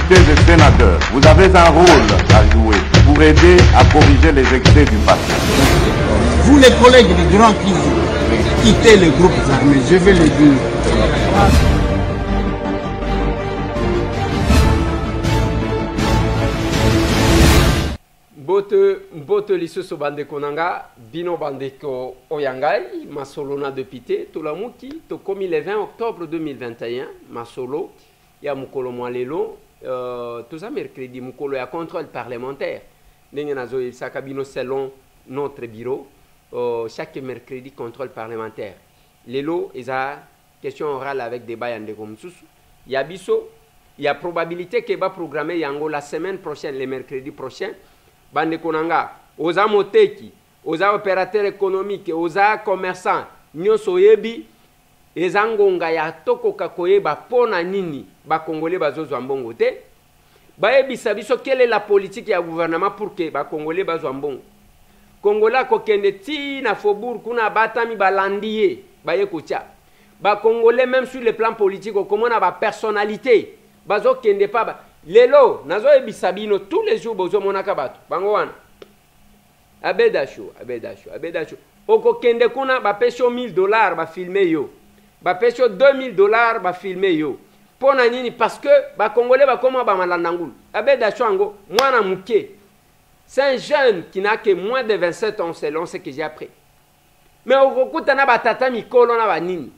députés et sénateurs, vous avez un rôle à jouer pour aider à corriger les excès du passé. Vous les collègues du Grand Kivu, quittez les groupes armés, je vais le dire. Bote lisusu bandeko nanga bino bandeko oyangai masolona député tolamuki tokomi le 20 octobre 2021 masolo ya mukolo mwalelo toza mercredi mukolo ya contrôle parlementaire ndenge nazo yebisaka bino selon notre bureau chaque mercredi contrôle parlementaire lelo eza question orale avec débat ya ndeko mususu ya biso ya probabilité que ba programmer yango la semaine prochaine le mercredi prochain bande konanga oza moteki oza opérateur économique oza commerçant nyonso yebi eza ngonga ya tokoka koyeba pona nini ba congolais bazozwa mbongo te bayebisa biso quelle est la politique ya gouvernement pour que ba congolais bazwa mbongo kongola ko kende ti na faubourg kuna batami balandier baye kotia ba congolais même sur le plan politique okomona ba personnalité bazo kende pa ba lelo nazo ebisa bino tous les jours bozo monaka bato bango wana abedacho oko kende kuna ba pesho $1000 ba filmer yo ba pesho $2000 ba filmer yo pona nini parce que ba congolais ba koma ba malanda ngulu abedacho ango mwana muke c'est un jeune qui n'a que moins de 27 ans selon ce que j'ai appris mais oko kutana ba tata mikolo na ba nini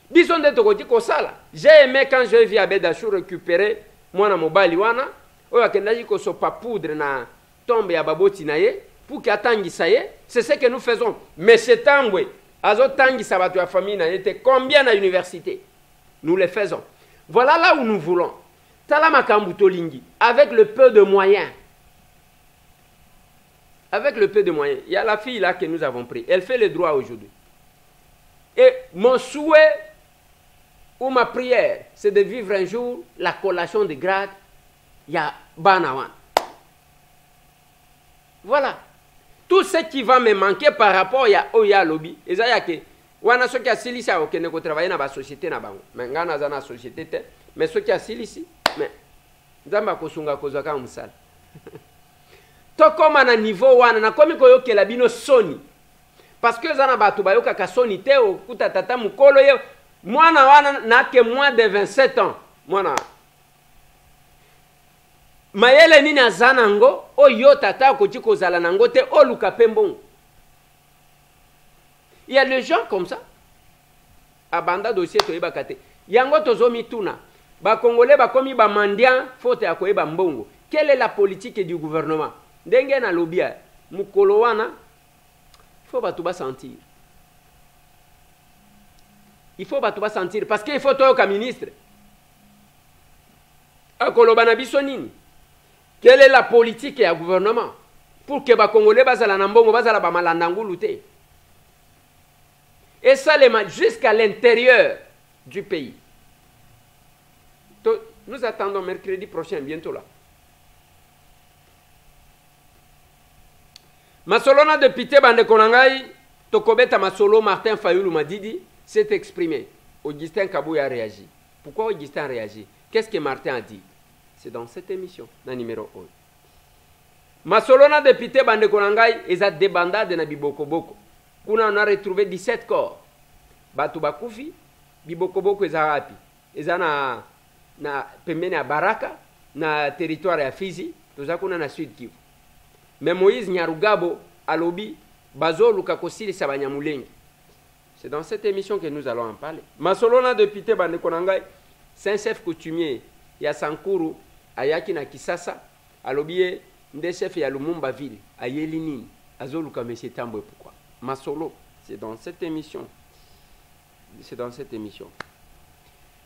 biso nde tokoti kosala j'ai aimé quand je vis abedacho récupérer mwana mobali wana oyo akendaki kosopa poudre na tombe ya baboti na ye pour que atangisa ye c'est ce que nous faisons mais setambwe azotangisa bato ya famille na ye te combien na université nous le faisons voilà là où nous voulons tala makambu tolingi avec le peu de moyens il y a la fille là que nous avons pris elle fait le droit aujourd'hui et mon souhait ou ma prière, c'est de vivre un jour la collation de grade, il y a Banawan. Voilà. Tout ce qui va me manquer par rapport à Oya Lobby, et ça y a que, wana ceux qui a silisi à aucun ko travailler dans la société na bango. Mais ngana za na société te, mais ceux qui a silisi, mais nzamba kosunga kozaka musala. To koma na niveau wana na komi ko yokela bino soni. Parce que zana batu bayoka ka soni te o kuta tata mukolo ye mwana wana n'a que moins de 27 ans. Mwana. Mayele nini azanango oyo tata koti kozala nango te oluka pembon. Il y a des gens comme ça. Abanda dossier to yeba kate. Yango tozomi tuna. Ba congolais ba komi ba mandian faute ya koyeba mbongo. Quelle est la politique du gouvernement? Ndenge na lobia mukolo wana faut ba tuba sentir. Il faut pas tout sentir parce qu'il faut toi comme ministre. Quelle est la politique du gouvernement pour que les Congolais bazala nambongo bazala ba malandangulu te? Et ça jusqu'à l'intérieur du pays. Nous attendons mercredi prochain bientôt là. Masolona député bande konangai tokobeta masolo Martin Fayulu Madidi s'est exprimé. Augustin Kabouya a réagi. Pourquoi Augustin a réagi? Qu'est-ce que Martin a dit? C'est dans cette émission, la numéro 1. Masolona député Bande Konangai et a débandade na Biboko Boko. On a retrouvé 17 corps. Batu Bakufi, Biboko Boko et Zarapi. Et na pembeni à Baraka, na territoire à Fizi, tout ça qu'on a na Sud Kivu. Mais Moïse Nyarugabo, Alobi, Bazo Lukakosili Sabanyamulengi. C'est dans cette émission que nous allons en parler. Masolona député Bande Konangai, c'est un chef coutumier. Il y a Sankuru, Ayaki na Kisasa, Alobie, des chefs ya Lumumba ville, à Yelini, à Zoluka Messie Tambwe. Pourquoi? Masolo, c'est dans cette émission. C'est dans cette émission.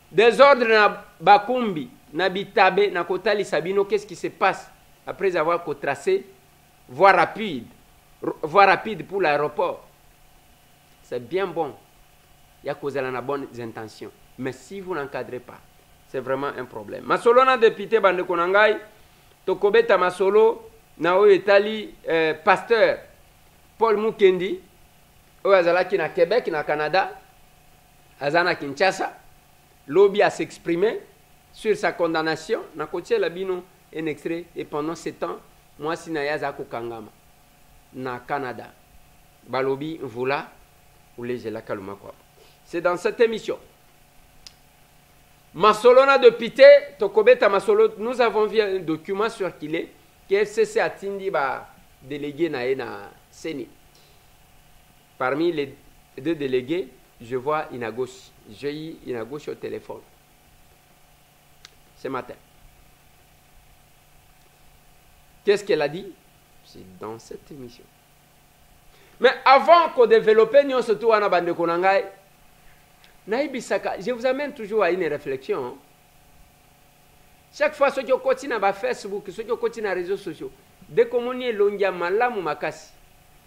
Désordre na Bakumbi, na Bitabe, na Kotali Sabino, qu'est-ce qui se passe après avoir tracé voie rapide pour l'aéroport? C'est bien bon. Il y a causé la bonne intention. Mais si vous n'encadrez pas, c'est vraiment un problème. Masolo na député Bande Konangai, Tokobeta Masolo, na oyo etali pasteur Paul Mukendi, oyo azalaki na Québec, na Canada, azana Kinshasa, lobby a s'exprimer, sur sa condamnation. Na kotie la bino un extrait. Et pendant 7 ans, moi si na yaza ko kangama na Canada. Balobi voula ou les la kaluma quoi. C'est dans cette émission. Masolona de Pité, Tokobeta Masolo, nous avons vu un document sur qu'il est, que FCC a tindi ba délégué na Seni. Parmi les 2 délégués, je vois Inagos. J'ai eu Inagos au téléphone. Ce matin. Qu'est-ce qu'elle a dit? C'est dans cette émission. Mais avant qu'on développe, nous surtout à bande konangai. Je vous amène toujours à une réflexion. Hein. Chaque fois que vous continuez à Facebook, que vous continuez à réseaux sociaux, dès que vous avez l'ongia malamu makasi,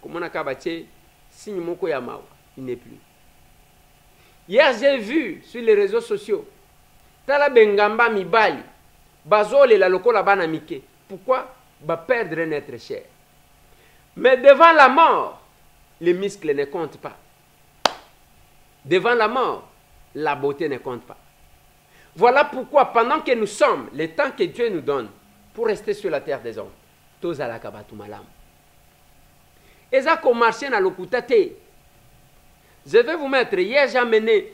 comme on a kabaché, signe moko yamawa, il n'est plus. Hier, j'ai vu sur les réseaux sociaux, tala bengamba mibali, bazole la lokola bana mike. Pourquoi? Ba perdre un être cher. Mais devant la mort, les muscles ne comptent pas. Devant la mort, la beauté ne compte pas. Voilà pourquoi, pendant que nous sommes, le temps que Dieu nous donne, pour rester sur la terre des hommes, tous à la kabatu malam. Et ça, comme marché dans l'okutate. Je vais vous mettre, hier j'ai amené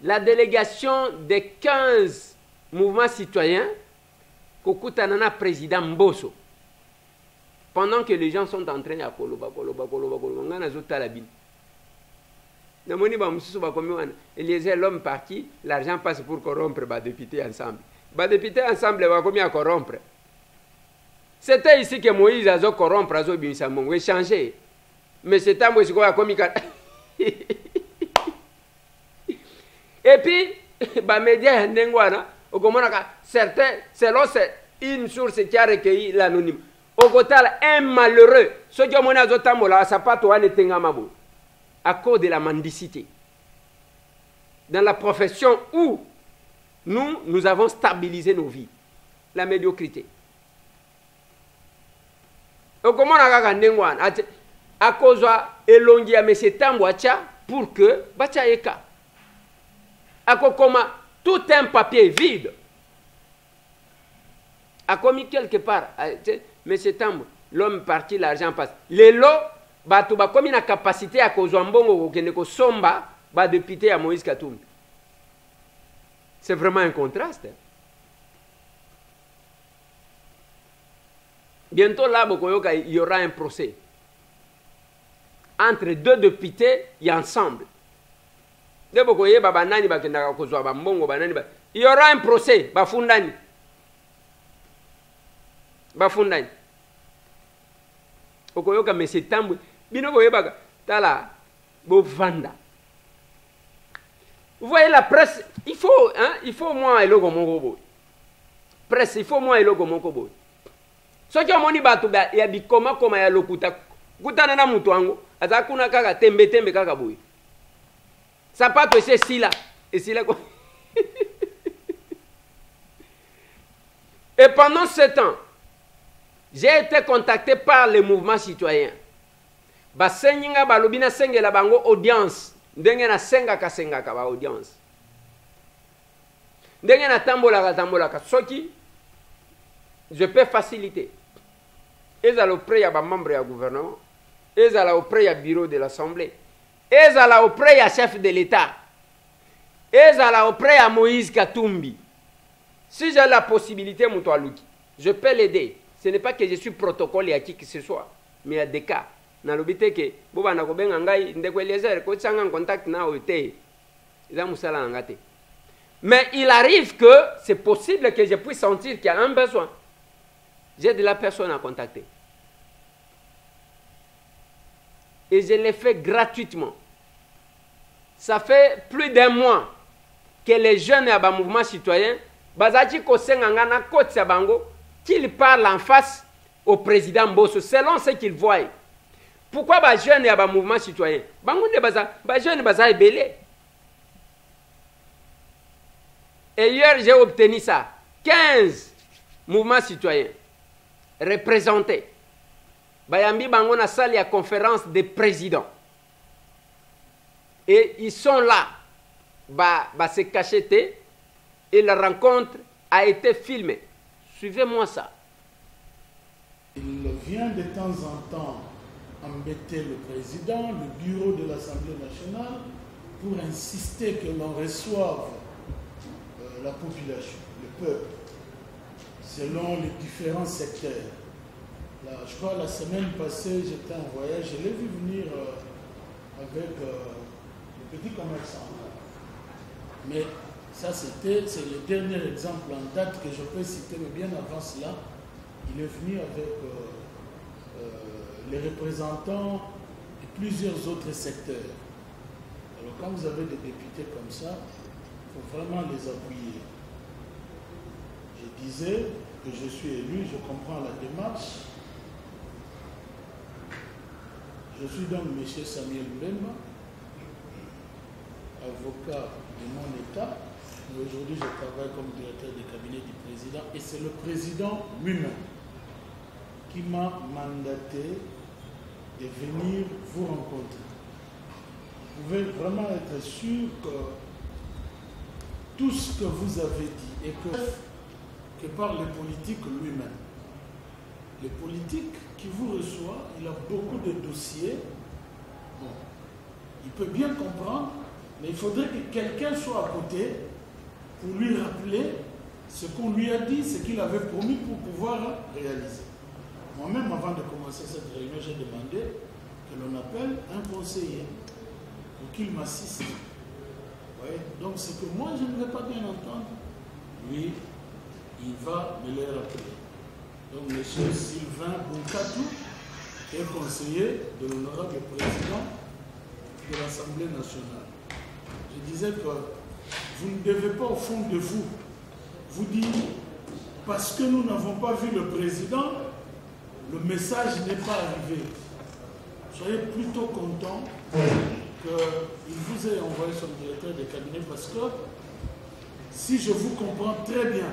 la délégation des 15 mouvements citoyens qu'Okutanana président Mbosso. Pendant que les gens sont en train de koloba, l'homme parti, l'argent passe pour corrompre les députés ensemble. Les députés ensemble, ils vont combien corrompre? C'était ici que Moïse a corrompre, il a changé. Mais c'est un peu comme et puis, les médias, certains, selon une source qui a recueilli l'anonyme, au total, un malheureux, ce qui a à cause de la mendicité. Dans la profession où nous avons stabilisé nos vies, la médiocrité. À cause de elongia mais c'est pour que bacha eka. À comment tout un papier vide. A commis quelque part, mais c'est l'homme parti, l'argent passe. Les lots, bah comme une capacité à cause mbongo ko somba ba député à Moïse Katumbi. C'est vraiment un contraste. Bientôt là, il y aura un procès entre 2 députés et ensemble. Il y aura un procès, bafundani. Bafundani. Okoyoka mesetambu bino koyebaka tala bovanda. Vous voyez la presse, il faut moi et logo mon robot. Presse, il faut moi et logo mon robot. Ce qui a moni batu ya bikoma koma ya lokuta kutana na mutu wangu azakuna kaka tembe kaka boy. Ça pas que c'est si là et si là. Et pendant ce temps, j'ai été contacté par les mouvements citoyens. Basenga balobina sengela bango audience. Ndenge na senga ka ba audience. Ndenge na tambola ka soki je peux faciliter. Ils allaient auprès ya ba membre ya gouvernement, ils allaient auprès ya bureau de l'Assemblée, ils allaient auprès ya chef de l'État, ils allaient auprès ya Moïse Katumbi. Si j'ai la possibilité Moutoualouki, je peux l'aider. Ce n'est pas que je suis protocole à qui que ce soit, mais il y a des cas. Dans le but que boba na kobenga ngai ndeko Eliezer ko tsanga en contact na ote. Ils ont musala ngate. Mais il arrive que c'est possible que je puisse sentir qu'il y a un besoin. J'ai de la personne à contacter. Et je l'ai fait gratuitement. Ça fait plus d'un mois que les jeunes à mouvement citoyen, Bazachi Kosengangana Kotsabango, qu'ils parlent en face au président Mbosso, selon ce qu'ils voient. Pourquoi les jeunes et les mouvements citoyens? Les jeunes sont belés. Et hier, j'ai obtenu ça. 15 mouvements citoyens représentés. Bayambi Bango na salle à conférence des présidents. Et ils sont là. Se cacheter. Et la rencontre a été filmé. Suivez-moi ça. Il vient de temps en temps embêter le président, le bureau de l'Assemblée nationale, pour insister que l'on reçoive la population, le peuple, selon les différents secteurs. Là, je crois la semaine passée, j'étais en voyage, je l'ai vu venir avec le petit commerçant. Mais ça, c'est le dernier exemple en date que je peux citer, mais bien avant cela, il est venu avec les représentants de plusieurs autres secteurs. Alors quand vous avez des députés comme ça, il faut vraiment les appuyer. Je disais que je suis élu, je comprends la démarche. Je suis donc M. Samuel Mbemba, avocat de mon État. Aujourd'hui, je travaille comme directeur du cabinet du président et c'est le président lui-même qui m'a mandaté de venir vous rencontrer. Vous pouvez vraiment être sûr que tout ce que vous avez dit et que par le politique lui-même. Le politique qui vous reçoit, il a beaucoup de dossiers. Bon, il peut bien comprendre, mais il faudrait que quelqu'un soit à côté pour lui rappeler ce qu'on lui a dit, ce qu'il avait promis pour pouvoir réaliser. Moi-même, avant de commencer cette réunion, j'ai demandé que l'on appelle un conseiller pour qu'il m'assiste. Donc, ce que moi, je ne vais pas bien entendre, lui, il va me le rappeler. Donc, M. Sylvain Bunkatou est conseiller de l'honorable président de l'Assemblée nationale. Je disais que vous ne devez pas, au fond de vous, vous dire, parce que nous n'avons pas vu le président, le message n'est pas arrivé. Soyez plutôt content qu'il vous ait envoyé son directeur de cabinet, parce que si je vous comprends très bien,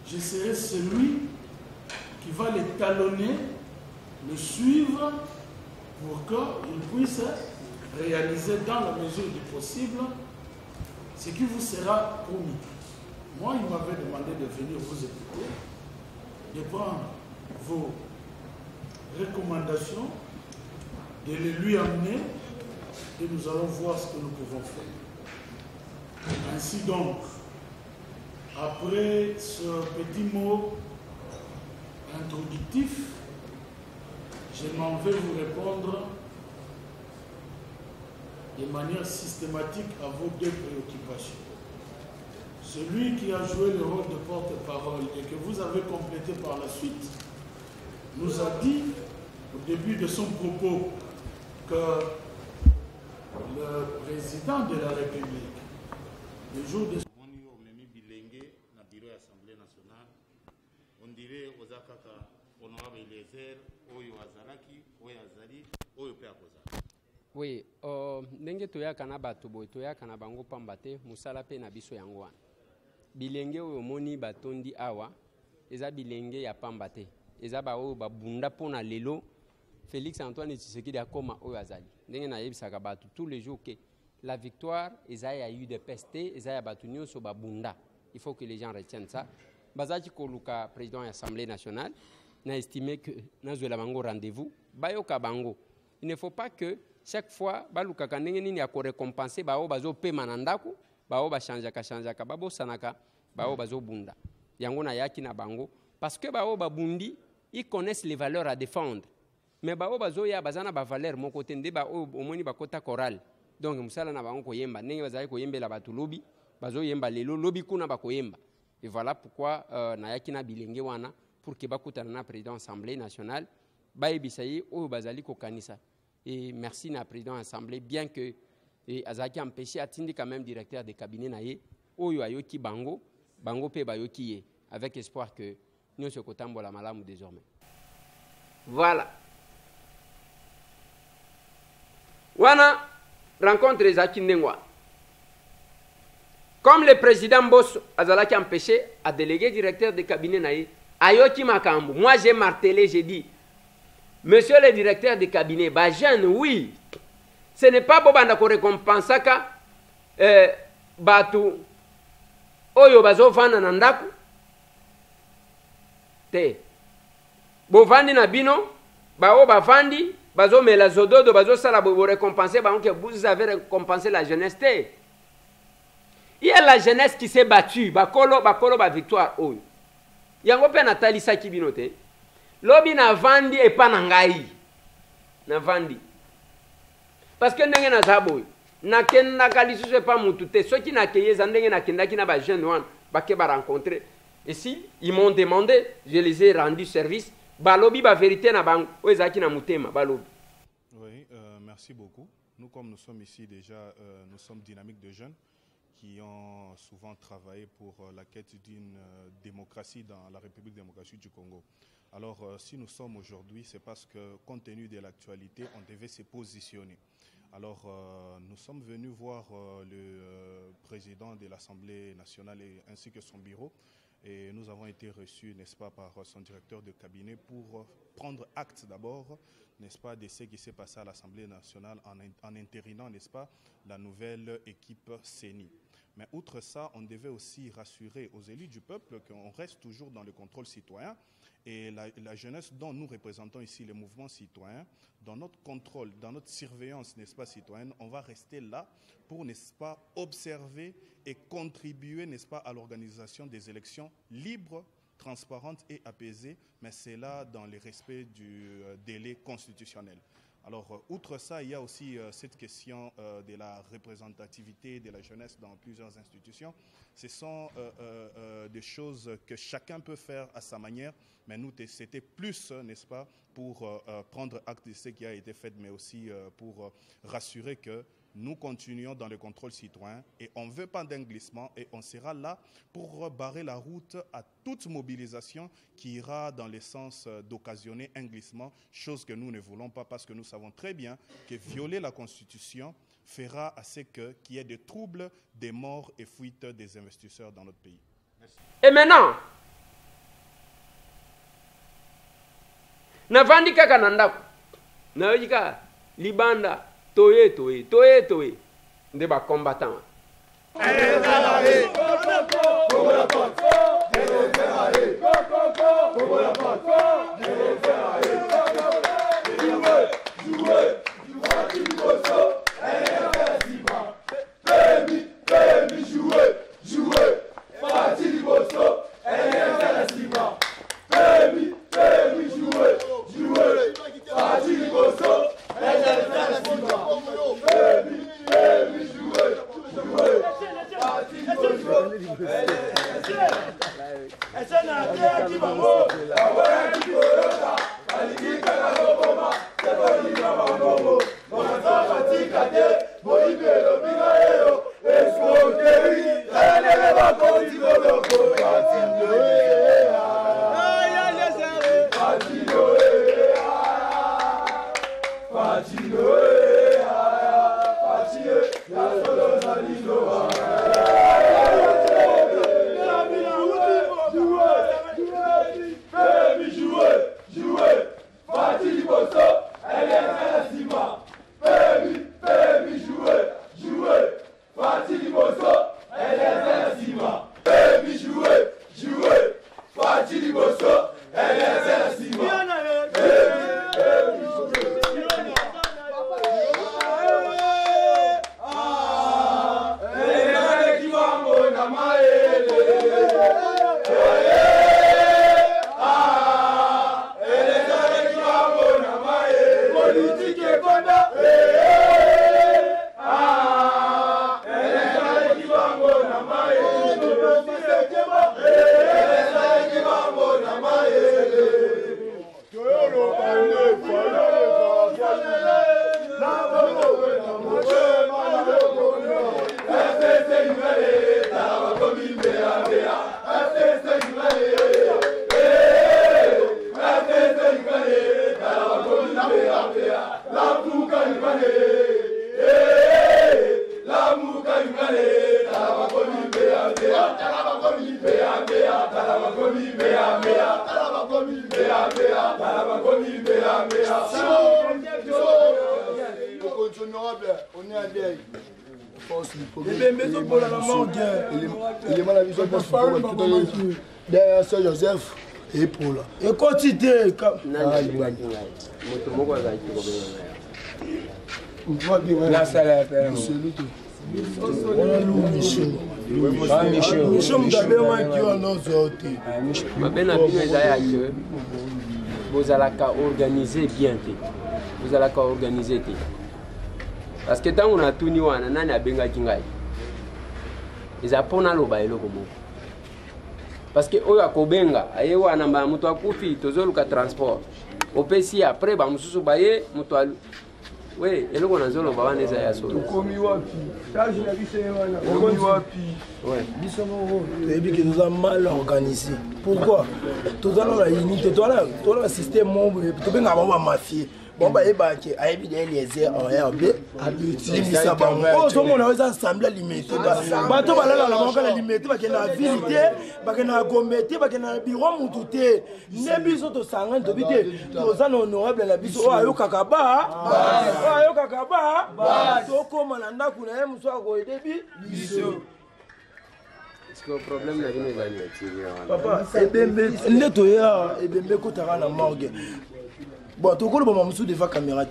je serai celui qui va les talonner, le suivre pour qu'il puisse réaliser dans la mesure du possible ce qui vous sera promis. Moi, il m'avait demandé de venir vous écouter, de prendre vos recommandations, de les lui amener et nous allons voir ce que nous pouvons faire. Ainsi donc, après ce petit mot introductif, je m'en vais vous répondre de manière systématique à vos deux préoccupations. Celui qui a joué le rôle de porte-parole et que vous avez complété par la suite, nous a dit au début de son propos que le président de la République, le jour de on dirait aux Akaka, honorable Eliezer, Oyo Azalaki, Oyo Azali, Oyo Peakoza. Oui, ndenge toyaka na bato boy toyaka na bango pamba te musala pe na biso yango wana. Bilenge oyo moni batondi awa eza bilenge ya pamba te. Eza ba oyo babunda pona lelo Félix Antoine Tshisekedi akoma oyo azali. Ndenge na yebisaka bato tous les jours que la victoire eza ya UDPS te, eza ya bato nyonso babunda. Il faut que les gens retiennent ça. Bazaki Koluka, président de l'Assemblée nationale, n'a estimé que nous avons rendez-vous. Bayoka bango. Il ne faut pas que chaque fois, baluka kanenge nini ya ko récompenser bao bazo pe manandaku, bao ba chanjaka babo sanaka, bao bazo bunda. Yango na yaki na bango parce que bao ba bundi, ils connaissent les valeurs à défendre. Mais bao bazo ya bazana ba valeur mon côté ndé ba au moni ba kota choral. Donc musala na bango ko yemba, ndenge bazali ko yembela batu lobi, bazo yemba lelo lobi kuna ba ko yemba. Et voilà pourquoi Nayakina Bilenge wana pour que bakutana na président de l'Assemblée nationale baebisayi oyo bazali kokanisa. Et merci na président de l'Assemblée bien que azaki empêché atindi quand même directeur de cabinet naye oyo ayoki bango pe bayoki ye avec espoir que nous se kotambola malamu désormais. Voilà. Wana rencontre ezaki ndengwa. Comme le président Bosso Azalaki empêché à déléguer directeur de cabinet naïe, Ayoki Makambu, moi j'ai martelé, j'ai dit, monsieur le directeur de cabinet, bah jeune, oui, ce n'est pas Bobanda ko récompensaka Batu Oyo Bazo Vana Nandaku, te bovandi na bino bao bavandi bazomela zododo bazosala bo récompenser que vous avez récompensé la jeunesse te. Il y a la jeunesse qui s'est battue bakolo ba victoire oyo yango pe natalisa ki bino te lobi na vandi e pa na ngai na vandi parce que ndenge na zaboy na kenda kalisu se pas mutu te ceux qui na keyeza ndenge na kenda ki na ba jeune wan ba ke ba rencontrer et si ils m'ont demandé je les ai rendu service balobi ba vérité na bang oezaki na mutema balobi. Oui, merci beaucoup. Nous comme nous sommes ici déjà nous sommes dynamiques de jeunes qui ont souvent travaillé pour la quête d'une démocratie dans la République démocratique du Congo. Alors, si nous sommes aujourd'hui, c'est parce que, compte tenu de l'actualité, on devait se positionner. Alors, nous sommes venus voir le président de l'Assemblée nationale ainsi que son bureau. Et nous avons été reçus, n'est-ce pas, par son directeur de cabinet pour prendre acte d'abord, n'est-ce pas, de ce qui s'est passé à l'Assemblée nationale en intérinant, n'est-ce pas, la nouvelle équipe CENI. Mais outre ça, on devait aussi rassurer aux élus du peuple qu'on reste toujours dans le contrôle citoyen et la jeunesse dont nous représentons ici les mouvements citoyens, dans notre contrôle, dans notre surveillance, n'est-ce pas, citoyenne, on va rester là pour, n'est-ce pas, observer et contribuer, n'est-ce pas, à l'organisation des élections libres, transparentes et apaisées, mais c'est là dans le respect du délai constitutionnel. Alors, outre ça, il y a aussi cette question de la représentativité de la jeunesse dans plusieurs institutions. Ce sont des choses que chacun peut faire à sa manière, mais nous, c'était plus, n'est-ce pas, pour prendre acte de ce qui a été fait, mais aussi pour rassurer que nous continuons dans le contrôle citoyen et on ne veut pas d'un glissement et on sera là pour barrer la route à toute mobilisation qui ira dans le sens d'occasionner un glissement, chose que nous ne voulons pas parce que nous savons très bien que violer la Constitution fera à ce qu'il y ait des troubles, des morts et fuites des investisseurs dans notre pays. Merci. Et maintenant, navandi kaka nandako, naojika libanda. Toye, nde ba combattant. Derrière Sœur Joseph, Et pour là. Et quantité. La salaire. Vous allez organiser bien. Vous allez organiser. Parce que tant qu'on a tout niveau, on a benga kingai. Ils apprennent à l'obaïlo comme parce que oya kobenga aye wana mba mutu akufi tozoluka transport opesi après ba mususu baye mutu we eloko nazolo ba wana eza ya solo komi wapi charge la biso wana komi wapi ouais biso mo ebi que nous avons mal organisé pourquoi tout dans la unité tout le système mon to benga ba mafia bon bah et bah qui a évidemment les en RB limisa bango oh tout monde a assemblée limitée bah to bala la bango la limitée ba na vérité ba na gomete ba na bureau mututé ne biso to sanga to bité to za honorable la biso ayo kakaba to koma na ndaku na muso ko edebi biso est-ce que le problème na vino za ni papa ebembe ndeto ya ebembe ko tara na morgue. Bon, tout le monde a devant caméra,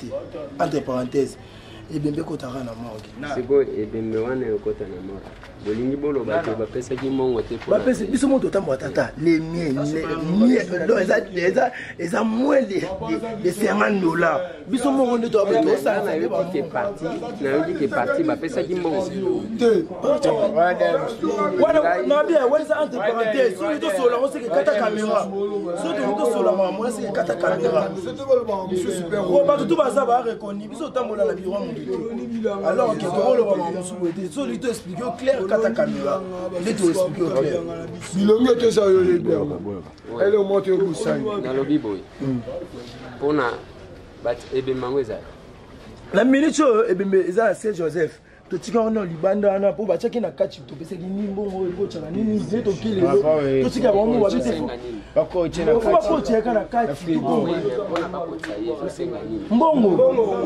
entre parenthèses. Et bien, bien, quand on a la morgue. C'est bon, et bien, mais on est au côté de la mort. Bolingi bolo ba pesa ki mongo te pour. Ba pesa biso moto tambo tata, les miens, eza moins de $50. Biso mongo ne doit pas ça na yo qui est parti, ba pesa ki mongo. Non bien, ouais ça entre parenthèses, sur le solo on sait que kata caméra. Sur le solo moi c'est que kata caméra. Oh ba tout ça va reconnaître biso tambo la bureau moto. Alors que pour le moment on souhaite sur lui expliquer clair kata caméra. Il te expliquer clair. Bilongo te ça yo les bien. Elle au monte au Boussaï. Dans le biboy. Pona bat ebe mangweza. La minute ebe eza Saint Joseph. To tika on libanda na po ba chaki na kachi to pese ki nimbo ngo ko chaka nini zeto kile to tika ba mo wabite bako chena kachi bako cheka na kachi mbongo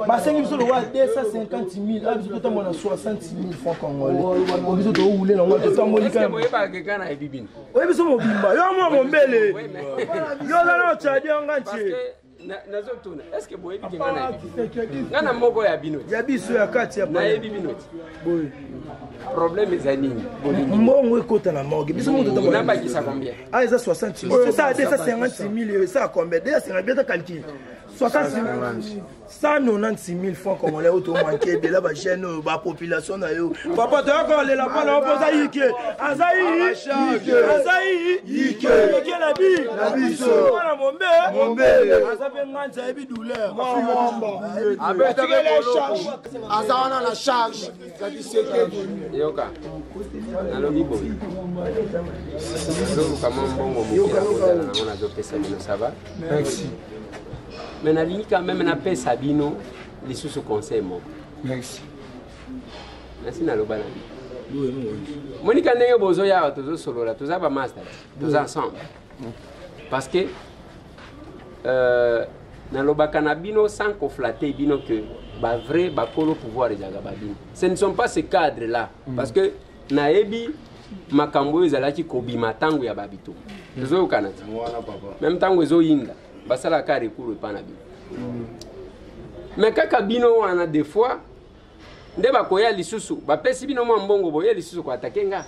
ba sengi biso lo wa 250,000 abiso to tamona 60,000 francs congolais obiso to oule na ngo to tamolika mo yeba ke kana ebibini obiso mo bimba yo mo mbele yo na chadi nganchi nazotuna est-ce que boyebi ke ngana ebi ngana moko ya bino ya biso ya kati ya na ebi bino boy problème ezanini mbongo ekota na morgue biso moto to na bakisa combien ah eza 60,000 ça 250,000 ça combien déjà c'est bien ta calcul 196,000 francs congolais auto manqué de la chaîne ba population na yo papa to ko le la pala opoza yike azai yike la biso na mombe azabe nganja ebi douleur avec la charge azana la charge ya diseke yoka na lobi boy lolu kama mbongo mukira na ona zo pesa bino ça va merci. Mais na ligne quand même na pesa bino les sous conseil mo. Merci. Merci na lobana. Monika ndenge bozo ya tozo solola toza ba master toza ensemble. Parce que na lobaka na bino sans ko flatter bino que ba vrai ba kolo pouvoir ezaka ba bino. Ce ne sont pas ces cadres là parce que na ebi makambo ezalaki kobima tango ya babito. Tozo kanati. Même tango ezo yinda. Basala ka recours pas na bino. Mais kaka bino wana des fois nde bakoya lisusu ba pesi bino mwa mbongo boye lisusu ko attaquer nga.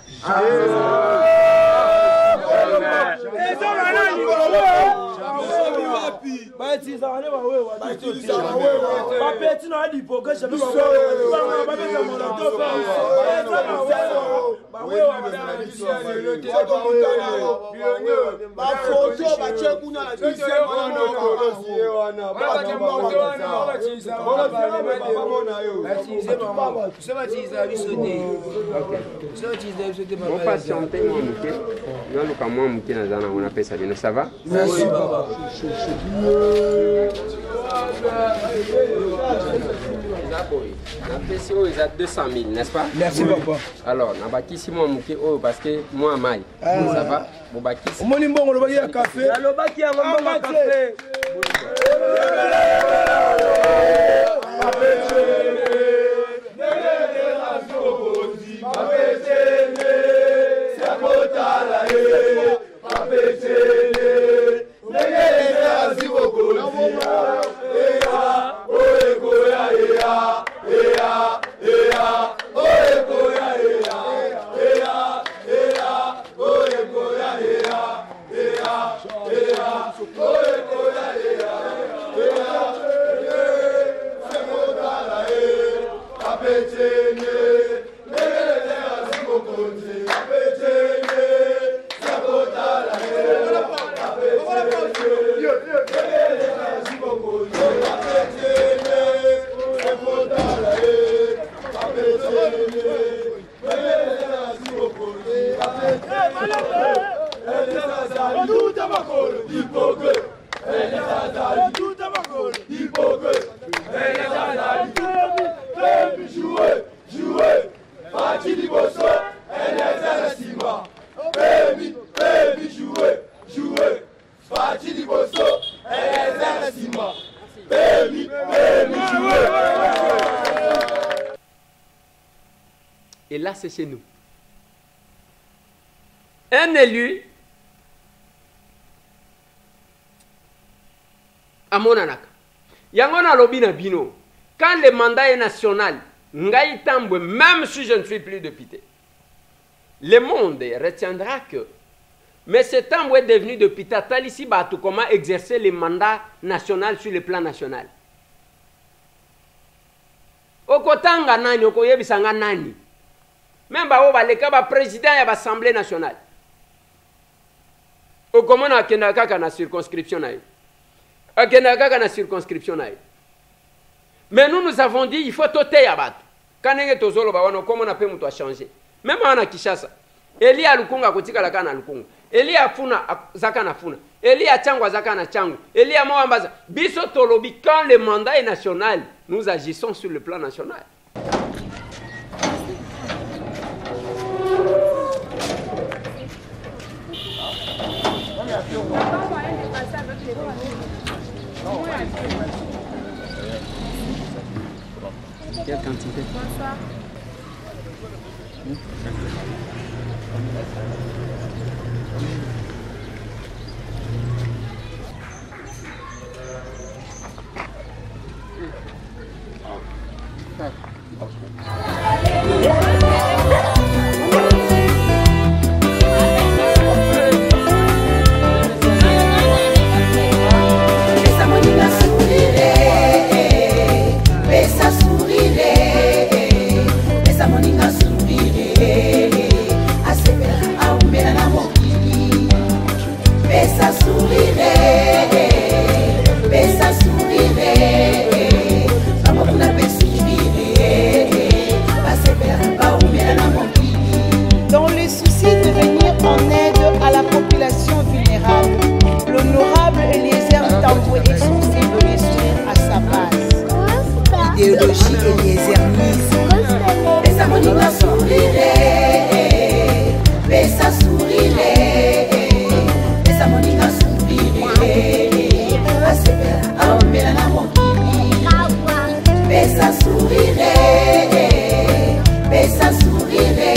On appelle ça bien, ça va? Merci papa. Ils a 200 000, n'est-ce pas? Merci papa. Alors, on va ici moi parce que moi maille. Ça va? Bon bah qui? Mon limbongo le baki ya café. Le baki ya mbongo café. Papete Et là, c'est chez nous. Un élu à Monanaka. Yangona Lobina Bino. Quand le mandat est national, même si je ne suis plus député, le monde retiendra que mais cet homme est devenu député. Ici, comment exercer le mandat national sur le plan national. Okotanga nani, okoyebisanga nani. Même le président de l'Assemblée nationale. Comment on a une circonscription. Mais nous avons dit il faut toter Yabat. Quand on est au comment on a pu changer. Même en Kishasa. Eli a lukunga kotika la kana lukunga. Eli a funa zakana funa. Eli a changwa zakana changu. Eli a moambaza. Biso tolobi quand le mandat est national, nous agissons sur le plan national. Quelle quantité? Bonsoir. Dans le souci de venir en aide à la population vulnérable, l'honorable Eliezer Tamboué est censé donner sourire à sa base. Idéologie Eliezerisme. Pesa moninga sourire, pesa sourire, pesa moninga sourire, asepela aomela na mokili. Pesa sourire, pesa sourire,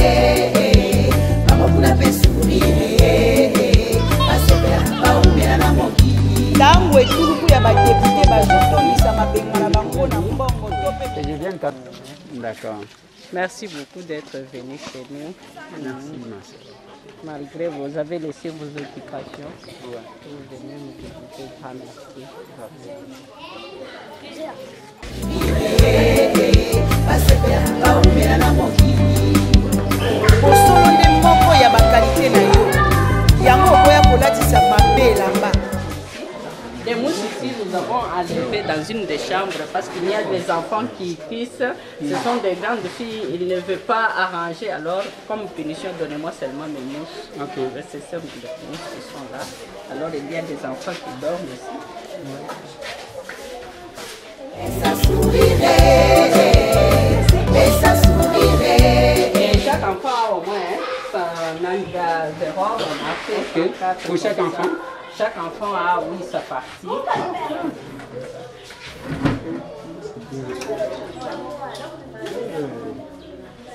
mamokuna pe sourire, asepela aomela na mokili. Tango etuluku ya badepute bazotongisa mabengo na bango na mbongo tope. D'accord. Merci beaucoup d'être venu chez nous. Merci. Malgré vous avez laissé vos occupations. Ouais. Vous venez nous visiter. Merci. Osonde moko ya bakalite na yo. Yango okoya kolatisa mabe lamba. Les mousses ici, nous avons enlevé dans une des chambres parce qu'il y a des enfants qui pissent. Ce sont des grandes filles, ils ne veulent pas arranger. Alors, comme punition, donnez-moi seulement mes mousses. Okay. C'est simple, les mousses qui sont là. Alors, il y a des enfants qui dorment ici. Et chaque enfant a au moins son engagement. Okay. Pour chaque enfant? Chaque enfant a, oui, sa partie.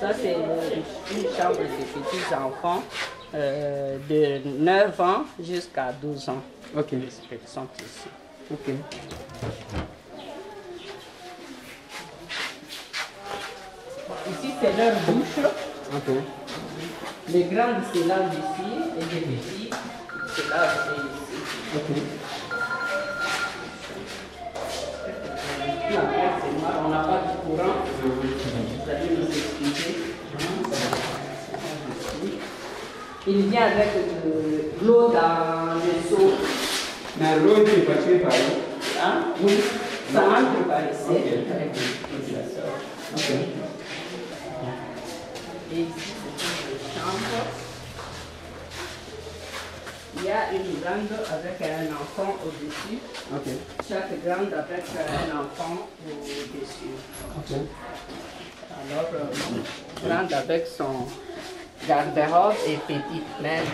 Ça, c'est une chambre de petits enfants de 9 ans jusqu'à 12 ans. Ok. Ils sont ici. Ok. ici c'est leur bouche. Ok. Les grandes c'est là ici et les petits c'est là ici. Ok. On n'a pas de courant. Vous allez nous expliquer. Il vient avec de l'eau dans le seau. Mais l'eau est passée par où? Hein? Oui, ça entre par ici. Avec Ok. Et ici, c'est une chambre. Il y a une grande avec un enfant au-dessus. Ok. Chaque grande avec un enfant au-dessus. Ok. Alors, grande avec son garde-robe et petite mère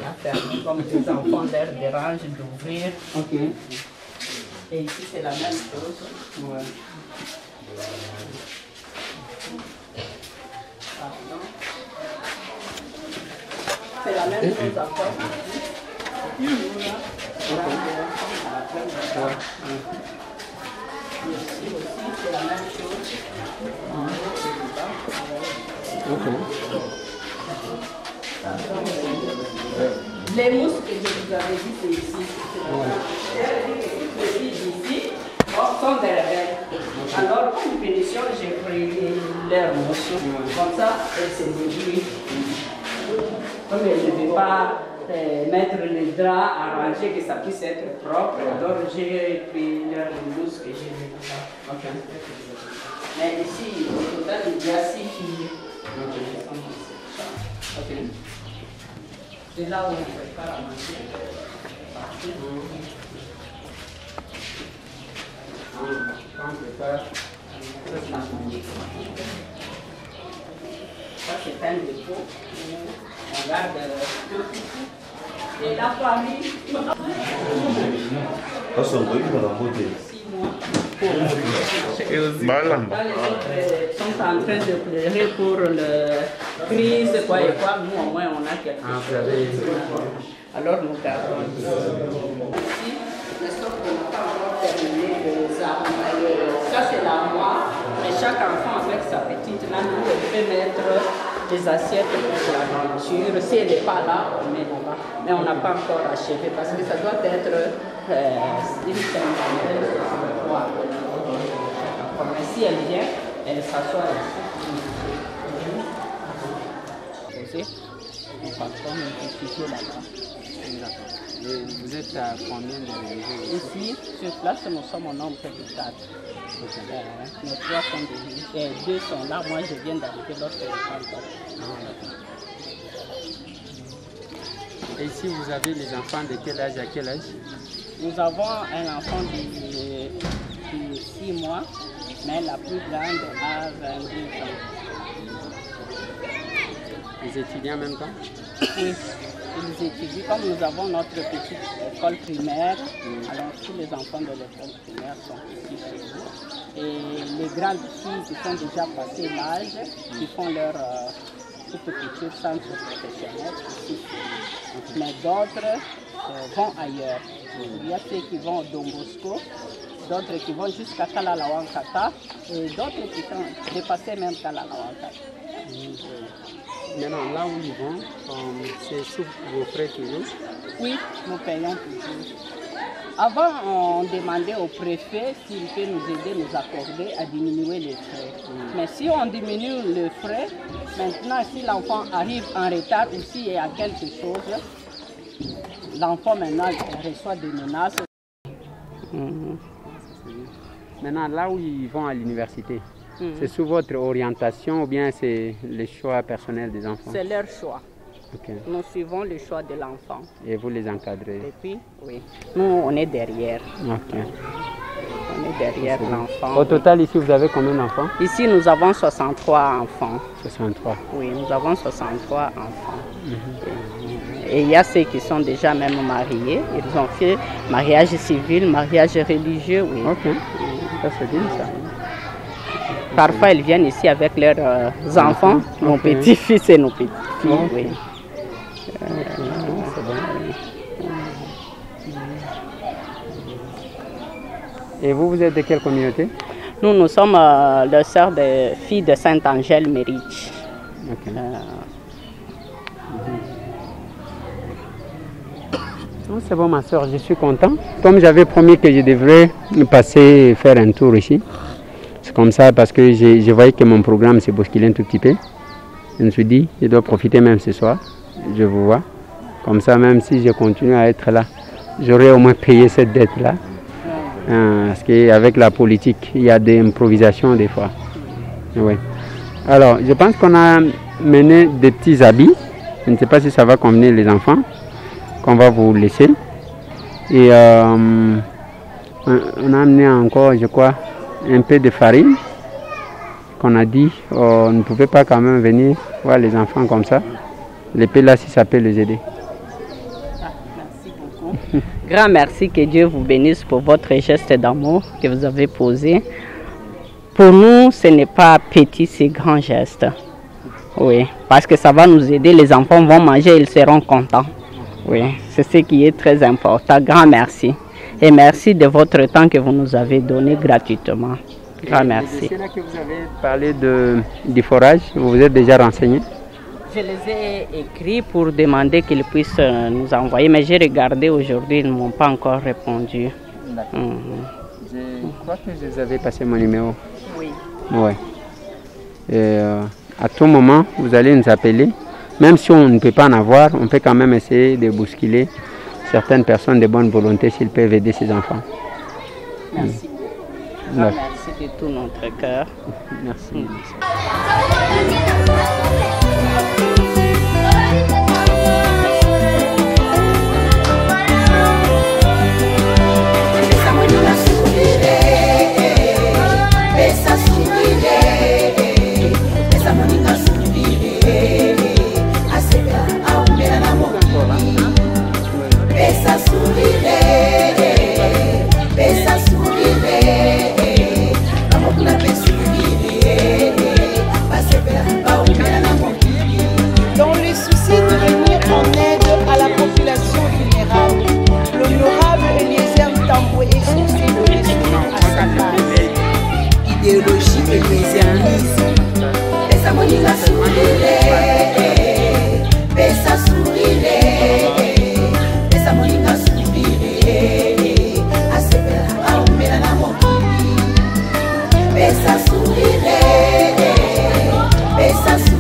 à faire comme les enfants leur dérange d'ouvrir. Ok. Et ici, c'est la même chose. Ouais. Pardon. C'est la même chose encore. Ici, aussi, c'est la même chose. Les mousses que je vous avais dit, c'est ici. Les filles d'ici sont des rebelles. Alors, comme punition, j'ai pris leurs mousses. Comme ça, elles se débrouillent. Comme elles ne veulent pas mettre les draps, arranger que ça puisse être propre, alors j'ai pris leurs mousses que j'ai mis là. Okay. Mais ici, au total, il y a 6 filles. Okay. C'est là où on prépare à manger. On prépare. Ça, c'est un dépôt. On garde et la famille. Les autres sont en train de pleurer pour la crise, quoi et quoi. Nous, au moins, on a quelque chose. Alors, nous gardons ici. Le stock n'a pas encore terminé les armes. Ça, c'est l'armoire. Mais chaque enfant, avec sa petite lampe, elle peut mettre des assiettes pour la nourriture. Si elle n'est pas là, on met là-bas. Mais on n'a pas encore achevé parce que ça doit être une cinquantaine de fois. Mais si elle vient, elle s'assoit ici. On passe comme un petit studio là-bas. Vous êtes à combien de niveaux? Ici, sur place, nous sommes au nombre de 4. Nos 3 sont venus. Et 2 sont là. Moi, je viens d'arriver lorsque je parle. Et ici, vous avez les enfants de quel âge à quel âge? Nous avons un enfant de 6 mois, mais la plus grande a 22 ans. Les étudiants en même temps? Oui, ils étudient. Comme nous avons notre petite école primaire, alors tous les enfants de l'école primaire sont ici chez nous. Et les grandes filles qui sont déjà passées l'âge, qui font leur tout petit centre professionnel ici. Mais d'autres vont ailleurs. Il y a ceux qui vont au Don Bosco, d'autres qui vont jusqu'à Kalalawankata et d'autres qui sont dépassés même Kalalawankata. Maintenant, là où ils vont, c'est sous vos frais toujours? Oui, nous payons toujours. Avant, on demandait au préfet s'il peut nous aider, nous accorder à diminuer les frais. Mais si on diminue les frais, maintenant, si l'enfant arrive en retard ou s'il y a quelque chose, l'enfant maintenant reçoit des menaces. Maintenant, là où ils vont à l'université, c'est sous votre orientation ou bien c'est le choix personnel des enfants? C'est leur choix. Okay. Nous suivons le choix de l'enfant. Et vous les encadrez? Et puis, oui. Nous, on est derrière. Okay. On est derrière l'enfant. Au total, ici, vous avez combien d'enfants? Ici, nous avons 63 enfants. 63? Oui, nous avons 63 enfants. Et il y a ceux qui sont déjà même mariés. Ils ont fait mariage civil, mariage religieux, oui. Ok. Ça, c'est bien, ça. Parfois, ils viennent ici avec leurs enfants, nos petits-fils et nos petites-filles, oui. Et vous, vous êtes de quelle communauté? Nous sommes les sœurs des filles de Sainte-Angèle Mérich. Okay. C'est bon, ma soeur, je suis content. Comme j'avais promis que je devrais passer faire un tour ici, c'est comme ça parce que je voyais que mon programme s'est bousculé un tout petit peu. Je me suis dit, je dois profiter même ce soir, je vous vois. Comme ça, même si je continue à être là, j'aurais au moins payé cette dette-là. Parce qu'avec la politique, il y a des improvisations des fois. Oui. Alors, je pense qu'on a mené des petits habits. Je ne sais pas si ça va convenir les enfants, qu'on va vous laisser. Et on a amené encore, je crois, un peu de farine. Qu'on a dit, on ne pouvait pas quand même venir voir les enfants comme ça. L'épée là, si ça peut les aider. Merci beaucoup. Grand merci, que Dieu vous bénisse pour votre geste d'amour que vous avez posé. Pour nous, ce n'est pas petit, c'est grand geste. Oui, parce que ça va nous aider. Les enfants vont manger, ils seront contents. Oui, c'est ce qui est très important. Grand merci. Et merci de votre temps que vous nous avez donné gratuitement. Grand merci. C'est là que vous avez parlé du forage, vous vous êtes déjà renseigné? Je les ai écrits pour demander qu'ils puissent nous envoyer, mais j'ai regardé aujourd'hui, ils ne m'ont pas encore répondu. Je crois que je vous avais passé mon numéro. Oui. Ouais. Et, à tout moment, vous allez nous appeler. Même si on ne peut pas en avoir, on peut quand même essayer de bousculer certaines personnes de bonne volonté s'ils peuvent aider ces enfants. Merci. Merci de tout notre cœur. Merci. Dans le souci de venir en aide à la population vulnérable, l'honorable Eliezer Tamboué est censé donner son nom à sa base. Idéologie élézérisme. Pesa moninga sourire, pesa sourire, pesa moninga sourire, asepela aumela na mokili, pesa sourire, pesa sourire.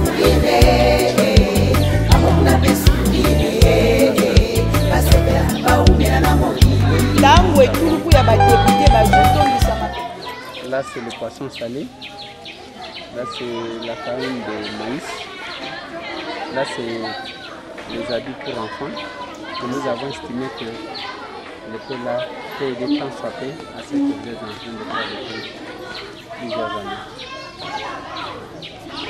Là c'est le poisson salé, là c'est la farine de maïs, là c'est les habits pour enfants. Et nous avons estimé que l'épée là peut aider tant soit peu à ce que vous êtes en train de faire depuis plusieurs années.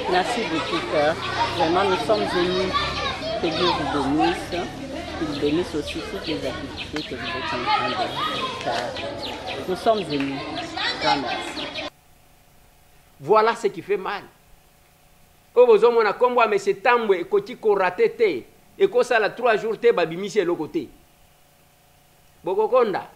Merci de tout cœur. Vraiment, nous sommes venus, que Dieu vous bénisse, qu'il bénisse aussi toutes les activités que vous êtes en train de faire. Nous sommes venus. Grand merci. Voilà ce qui fait mal. Obozomona kombo a monsieur Tambwe ekoti ko raté te et ko sala 3 jours te babimisi eloko te. Bokokonda.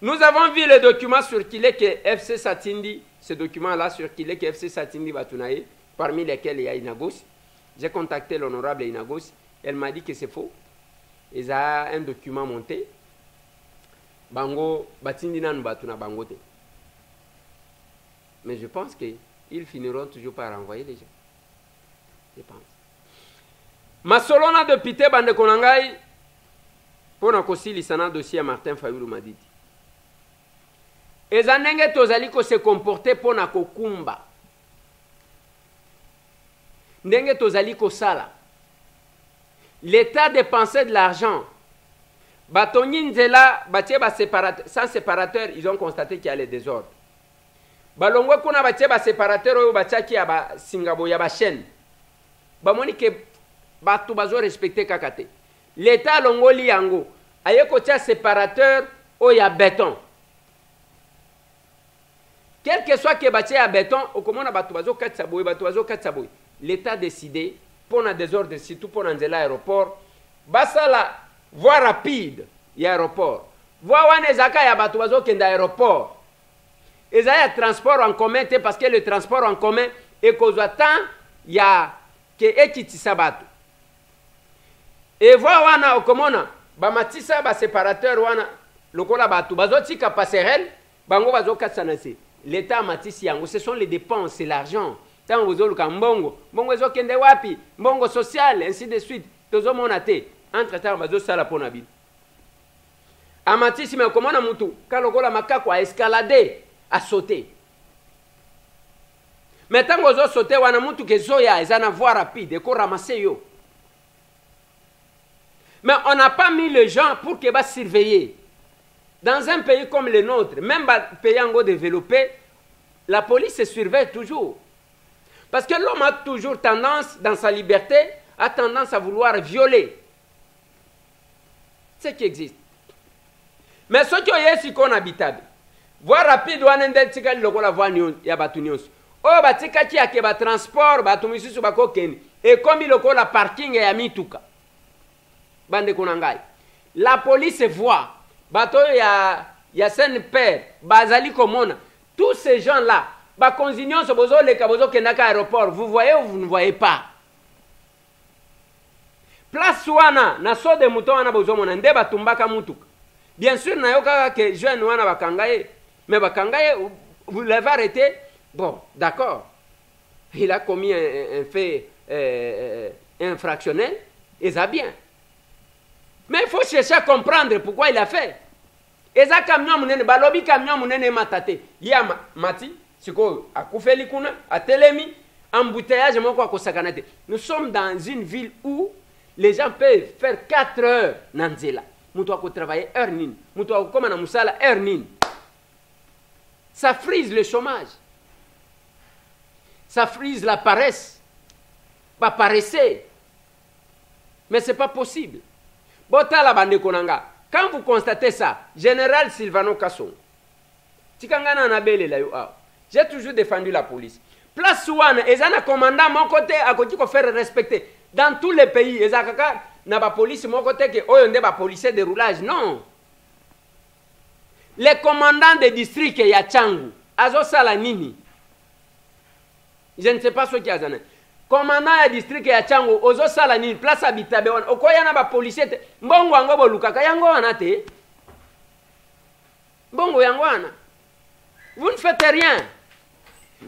Nous avons vu le document circulé que FC Satindi, ce document-là circulé que FC Satindi Batunaye, parmi lesquels il y a Inagos. J'ai contacté l'honorable Inagos, elle m'a dit que c'est faux. Ils ont un document monté. Bango, Batindi Nan Batuna Bangote. Mais je pense qu'ils finiront toujours par renvoyer les gens. Je pense. Masolona de Pité Bande Konangai, pour na kosi lisana dossier à Martin Fayulu Madidi. Ezanenge tozali ko se comporter pour na kokumba. Ndenge tozali ko sala. L'État dépensait de l'argent. Batoni Nzela, batie ba séparateur, sans séparateur, ils ont constaté qu'il y a les désordres. Balongwe kuna batie ba séparateur oyo batiaki ya ba Singabo ya ba chaîne. Bamoni ke batu bazo respecter kakate. L'État longoli yango ayeko tia séparateur oyo ya béton. Quel que soit que batie ya béton, okomona batu bazo katsa boy, batu bazo katsa boy. L'État décidé pour na désordre surtout pour Nzela aéroport basala voie rapide ya aéroport voie wana ezaka ya bato bazokenda aéroport eza ya transport en commun te parce que le transport en commun ekozwa temps ya ke ekitisa bato e voie wana okomona bamatisa baséparateur wana lokola bato bazotika passerelle bango bazokatisa na se l'état amatisi yango ce sont les dépenses c'est l'argent ntango bozoluka mbongo ezokende wapi mbongo social ainsi de suite tozomona te entre temps bazosala mpo na bino amatisi me okomona mutu ka lokola makako aescalade asaute me ntango ozosaute wana mutu kezoya eza na voie rapide ekoramase yo mais on n'a pas mis les gens pour que surveiller. Dans un pays comme le nôtre, même un pays en développé, la police se surveille toujours. Parce que l'homme a toujours tendance, dans sa liberté, a tendance à vouloir violer ce qui existe. Mais ce qui est ici qu'on habitable, voie rapide, on a la voie ya batunios. Oh, batika qui a ke ba transport, batumisi su bako ken. Et comme il la parking ya mituka. Bande konangai. La police voit. Bato ya Saint-Père, bazali komona. Tous ces gens-là, ba consignon so bozo le kabozo kendaka aéroport. Vous voyez ou vous ne voyez pas? Place wana na so de muto wana bozo mona nde batumbaka mutuka. Bien sûr na yoka que jeune wana bakangaye, mais bakangaye vous l'avez arrêté. Bon, d'accord. Il a commis un fait infractionnel, et ça bien. Mais il faut chercher à comprendre pourquoi il a fait. Et ça, camion munene, balobi camion munene matate. Ya mati, siko akufeli kuna, atelemi, embouteillage moko akosakanate. Nous sommes dans une ville où les gens peuvent faire 4 heures nanzela. Mutu ako travailler heure nini, mutu ako koma na musala heure nini. Ça frise le chômage. Ça frise la paresse. Pas paresser. Mais ce n'est pas possible. Botala bande konanga. Quand vous constatez ça, Général Silvano Kasson, j'ai toujours défendu la police. Place Ouane, ils ont un commandant mon côté à côté qu'on fait respecter. Dans tous les pays, ils ont la police mon côté que on est policier de roulage. Non. Les commandants des districts ya Tchangu, Azo Salanini. Je ne sais pas ce qu'il y a. Commandant ya district ya Tchangu, Ozo Salanini, place habitable. Okoya na ba policier, mbongo yango bolukaka yango wana te. Mbongo yango wana. Vous ne faites rien.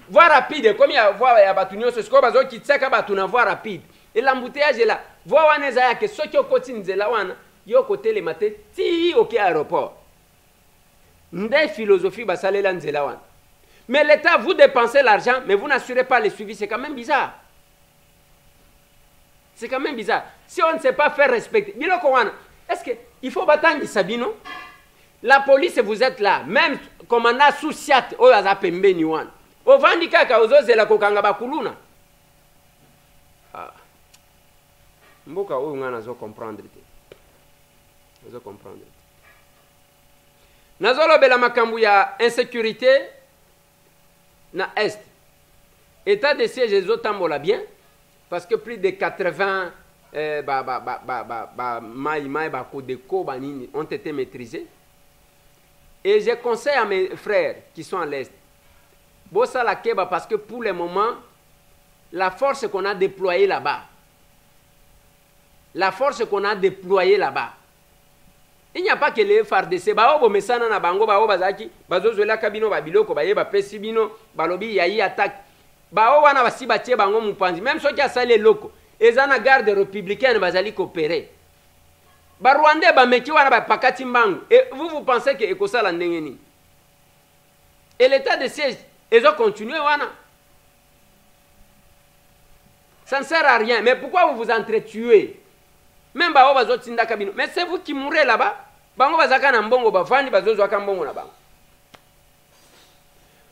Voie rapide, comme il y a voie ya batunyo, c'est ce qu'on bazo kitsaka batuna voie rapide. Et l'embouteillage est là. Voie wana zaya ke soki okoti nzela wana, yo kote le matin, ti oki aéroport. Ndé philosophie basalela nzela wana. Mais l'État, vous dépensez l'argent, mais vous n'assurez pas le suivi. C'est quand même bizarre. C'est quand même bizarre. Si on ne sait pas faire respecter, est-ce qu'il faut battre Sabino? La police, vous êtes là. Même commandant Soussiat, Oyaza Pembe Niwan. Au Vandika, Kaozo, c'est la Kokanga Bakuluna. Mboka, on a comprendre. Vous comprendre. Nazolo Bela Makambu ya insécurité. Na Est. État de siège des autres tambola bien. Parce que plus de 80 ont été maîtrisés. Et je conseille à mes frères qui sont à l'Est, Bossa la Keba, parce que pour le moment, la force qu'on a déployée là-bas, il n'y a pas que les FARDC, baobo mesana na bango bao bazaki, bazozola kabino babiloko baye ba pesibino, balobi yayi attaque. Bao wana basi batie bango mupanzi, même ceux qui a salé loko, ezana garde républicaine bazali coopérer. Ba Rwandais ba meki wana ba pakati mbangu. Et vous pensez que ekosala ndengeni? Et l'état de siège, ils ont continué wana. Ça ne sert à rien, mais pourquoi vous vous entretuez? Même ba bazo tinda kabino. Mais c'est vous qui mourrez là-bas. Bango bazaka na mbongo bafandi bazozo aka mbongo na bango.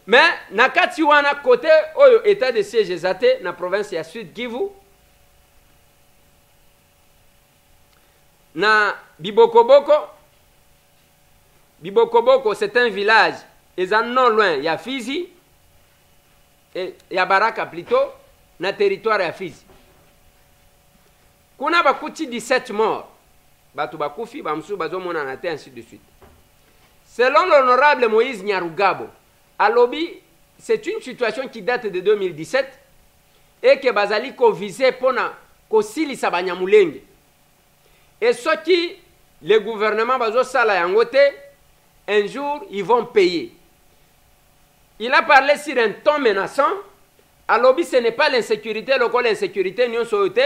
Mais nakati wana côté oyo état de siège ezate na province ya Sud Kivu na Bibokoboko c'est un village eza non loin ya Fizi et ya Baraka plutôt na territoire ya Fizi. Kuna bakuti 17 morts bato bakufi bamususu bazomona na te, ainsi de suite. Selon l'honorable Moïse Nyarugabo, alobi, c'est une situation qui date de 2017 et que bazali ko visé pona ko silisa banyamulenge. Et ce qui le gouvernement bazo sala yangote, un jour ils vont payer. Il a parlé sur un ton menaçant. Alobi, ce n'est pas l'insécurité, l'insécurité n'y soyote,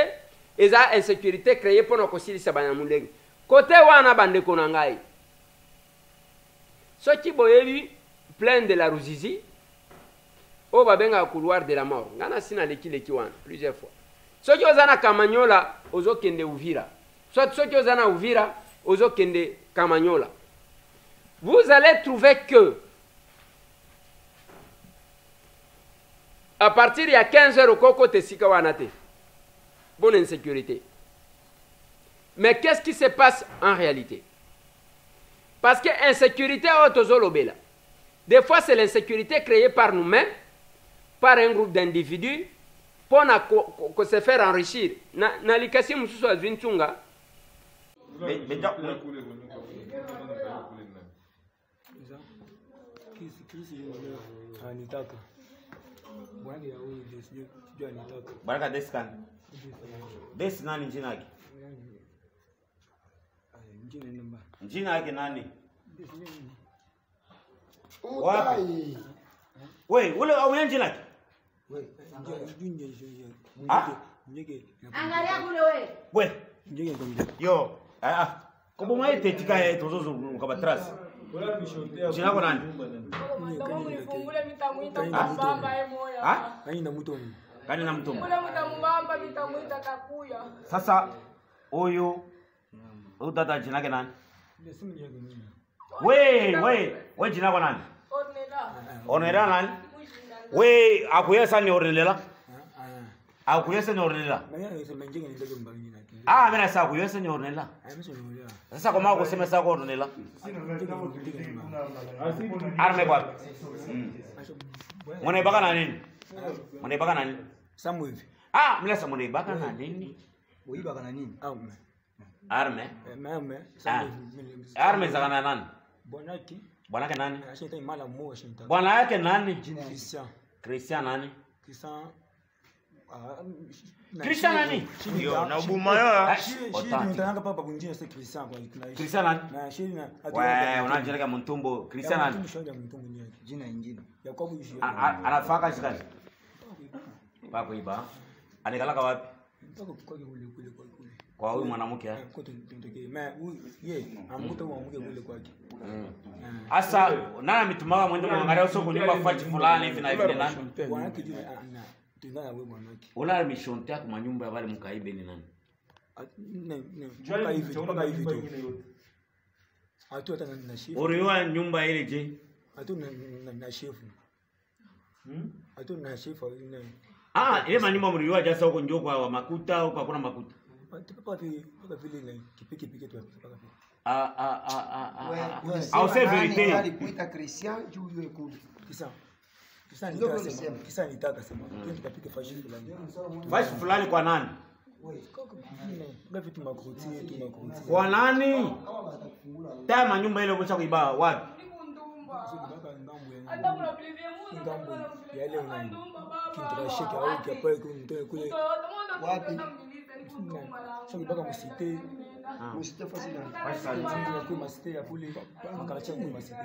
et ça insécurité créée pour nos conseils de banyamulenge. Côté wana bande konangai. Ceux qui boyebi plein de la Ruzizi, au babenga couloir de la mort. Ngana sina leki wana plusieurs fois. Ceux qui ozana Kamanyola, ozo kende Uvira. Soit ceux qui ozana Uvira, ozo kende Kamanyola. Vous allez trouver que à partir de 15 heures au Koko Tessika Wanate, bonne insécurité. Mais qu'est-ce qui se passe en réalité? Parce que l'insécurité est autozolobela. Des fois, c'est l'insécurité créée par nous-mêmes, par un groupe d'individus, pour se faire enrichir. Nalikasi Moussou Azwintunga. Baraka deskan. Des nani jina yake? Jina yake nani? Wapi? Wewe, ule au jina yake? Ah? Angalia kule wewe. Wewe. Yo, Kobo mwa itetika ya tozozo mkaba trust. Jina yako nani? Kama unifungule mitamuita mbamba ye moya. Ah? Kani na mtumbo. Ule mtamubamba mitamuita kakuya. Sasa huyu utata jina yake nani? We jina yako nani? Ornella. Ornella nani? We akuyesa ni Ornella? Akuyesa ni Ornella? Ah, mimi sasa akuyesa ni Ornella. Sasa kwa maana kusema sasa kwa Ornella. Arme kwa. Mwana ibaka na nini? Mwana ibaka na nini? Samuel. Ah, mimi sasa mwana ibaka na nini? Uibaka na nini? Arme. Arme. Arme za kana nani? Bwanaki. Bwanake nani? Ashita imala mmoja shinta. Bwana yake nani? Christian. Christian nani? Christian. Christian nani? Yo na Bumayo. Nitanga papa bunjini sasa Christian kwa kuna. Christian nani? Na shiri na. Wewe unajereka mtumbo Christian nani? Mtumbo nyinyi. Jina nyingine. Yakobo Yushi. Anafaka shikani. Bako iba. Anikalaka wapi? Mpaka kule. Kwa huyu mwanamke eh? Asa nani mitumaka mwende mwangalia uso kunyumba fachi fulani hivi na hivi ni nani? Ula mishonte yako manyumba ya wale mkaibe ni nani? Uriwa nyumba ile je? Atu na shefu. Atu na shefu Ah, ile manyumba mliwa jasa huko njoo kwa makuta au hakuna makuta? Papa vile na kipiki tu papa. Au c'est vérité. Alikuita Christian juu yule kule. Kisa nitaka sema. Tukapika fashi fulani. Fashi fulani kwa nani? Vitu makuti. Kwa nani? Tama nyumba ile umesha kuiba wapi? Hata kuna plivie mungu. Yale una. Kintrashika au kiapo kule. Wapi? Sio mpaka msite. Msite fasina. Kwa msite ya puli makaracha kwa msite.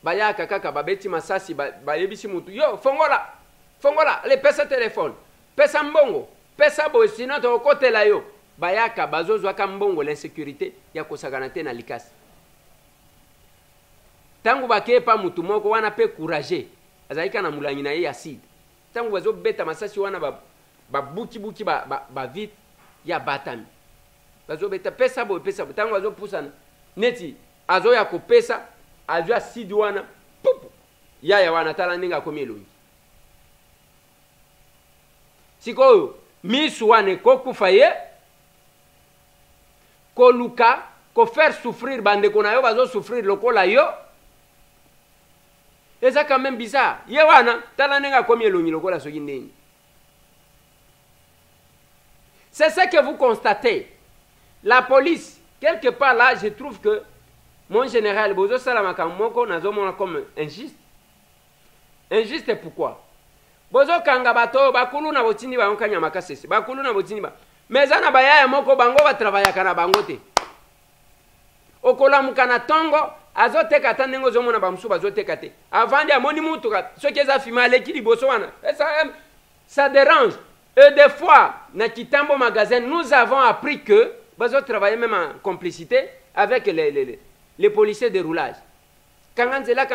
Bayaka kaka babeti masasi bayebisi mutu. Yo fongola le pesa téléphone. Pesa mbongo. Pesa bo sinon to côté la yo. Bayaka bazozwa ka mbongo l'insécurité ya kosagana te na likasi. Tangu bakepa mutu moko wana pe courage. Azaika na mulangi na ye acide. Tangu bazo beta masasi wana buki ba vite ya batami. Bazo beta pesa bo tangu bazo pusana. Neti azo ya ko pesa azo acide wana pup. Ya wana tala ninga komelo. Sikoyo misu wane ko kufaye ko luka ko faire souffrir bande ko na yo bazo souffrir lokola yo. Et ça quand même bizarre. Yewana tala ninga komelo ni lokola so yindeni. C'est ce que vous constatez. La police, quelque part là, je trouve que mon général Bozo Salamaka Moko nazomona comme injuste. Injuste pourquoi? Bozo Kangabato, Bakulu na botini ba onkanya makasese, Bakulu na botini ba. Mais ana bayaya moko bango ba travailler kana bangote. Okola mukana tongo, azoteka tandengo zomona ba musu bazoteka te. Avant dia moni mutu ka, soki eza fima leki liboso wana. Ça dérange. Et des fois, dans Kitambo Magasin, nous avons appris que nous travaillons même en complicité avec les policiers de roulage. Kanganzela,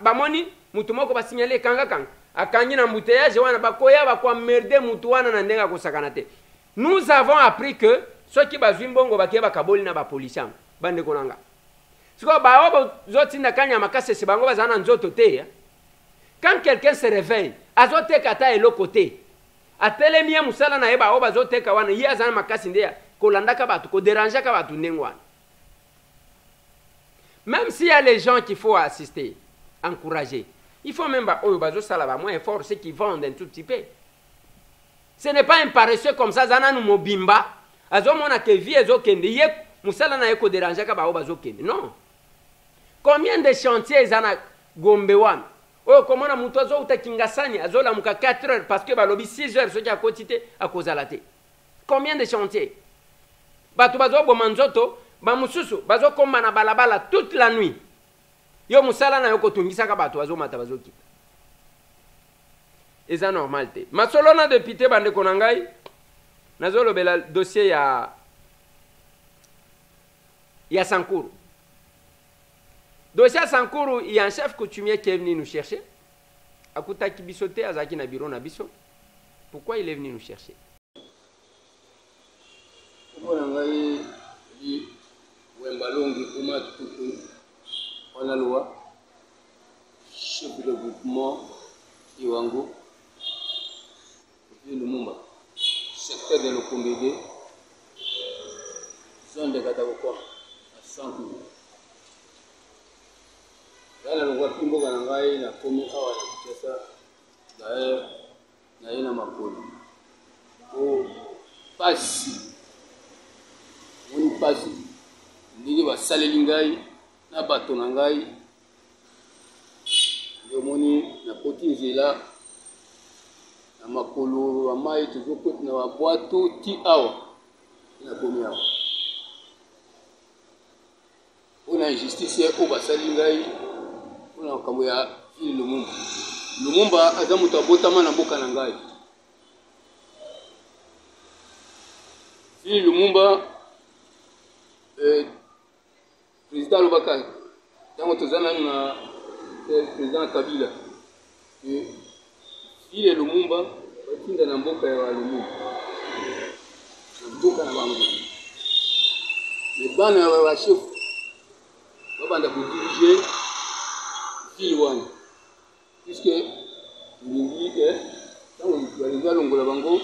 bamoni, mutumoko ba signaler kanga. Akanyi na mbouteillage wana bakoya bakwa merde mutu wana na ndenga kosakanate. Nous avons appris que ceux qui bazwi mbongo bakiye bakaboli na ba policiers bande konanga. Siko baobo zotinda kanya makase se bango bazana nzoto te. Quand quelqu'un se réveille, azote kata elo côté. Atelemie musala na eba oba zoteka wana ye azana makasi ndeya kolandaka batu ko déranger ka batu ndengwana. Même s'il y a les gens qu'il faut assister, encourager, il faut même oyo bazo sala ba moins fort ceux qui vendent un tout petit peu. Ce n'est pas un paresseux comme ça zana nu mobimba azo mona ke vie ezo kende ye musala na eko déranger ka ba oba zo kende. Non. Combien de chantiers zana gombe wana? Oh, comment on a monté ça? Ou Kingasani, azola muka 4 heures parce que balobi 6 heures ce qui a quotité à cause de la thé. Combien de chantiers? Batu bazo bomanzoto, ba mususu, bazo komba na balabala toute la nuit. Yo musala na yoko tungisa ka batu bazo mata bazo kita. Et ça normal te. Masolo na député bande konangai. Nazolo bela dossier ya Sankuru. Dossier Sankuru, il y a un chef coutumier qui est venu nous chercher. Akuta Kibisote, Azaki Nabiro Nabiso. Pourquoi il est venu nous chercher? Chef de groupement Iwango, Lumumba, secteur de l'Okombédé, zone de Katabokwa, à Sankuru. Là, on voit Pimbo Ganangai, la commune Awa, na ina makolo. Oh, pasi. On pasi. Ndigi ba salelingai, na batonangai. Yomoni na poti nzela. Na makolo, amai, toujours na boato ti awa. Na commune awa. On a injustice au basalingai. On a kambo ya fili Lumumba. Lumumba aza mutu abotama na mboka na ngai. Fili Lumumba président Lobaka tango tozana na président Kabila. Fili Lumumba batinda na mboka ya Lumumba. Na mboka na bango. Les bana wa chef babanda ko diriger Filwan, puisque nous allons longola bango,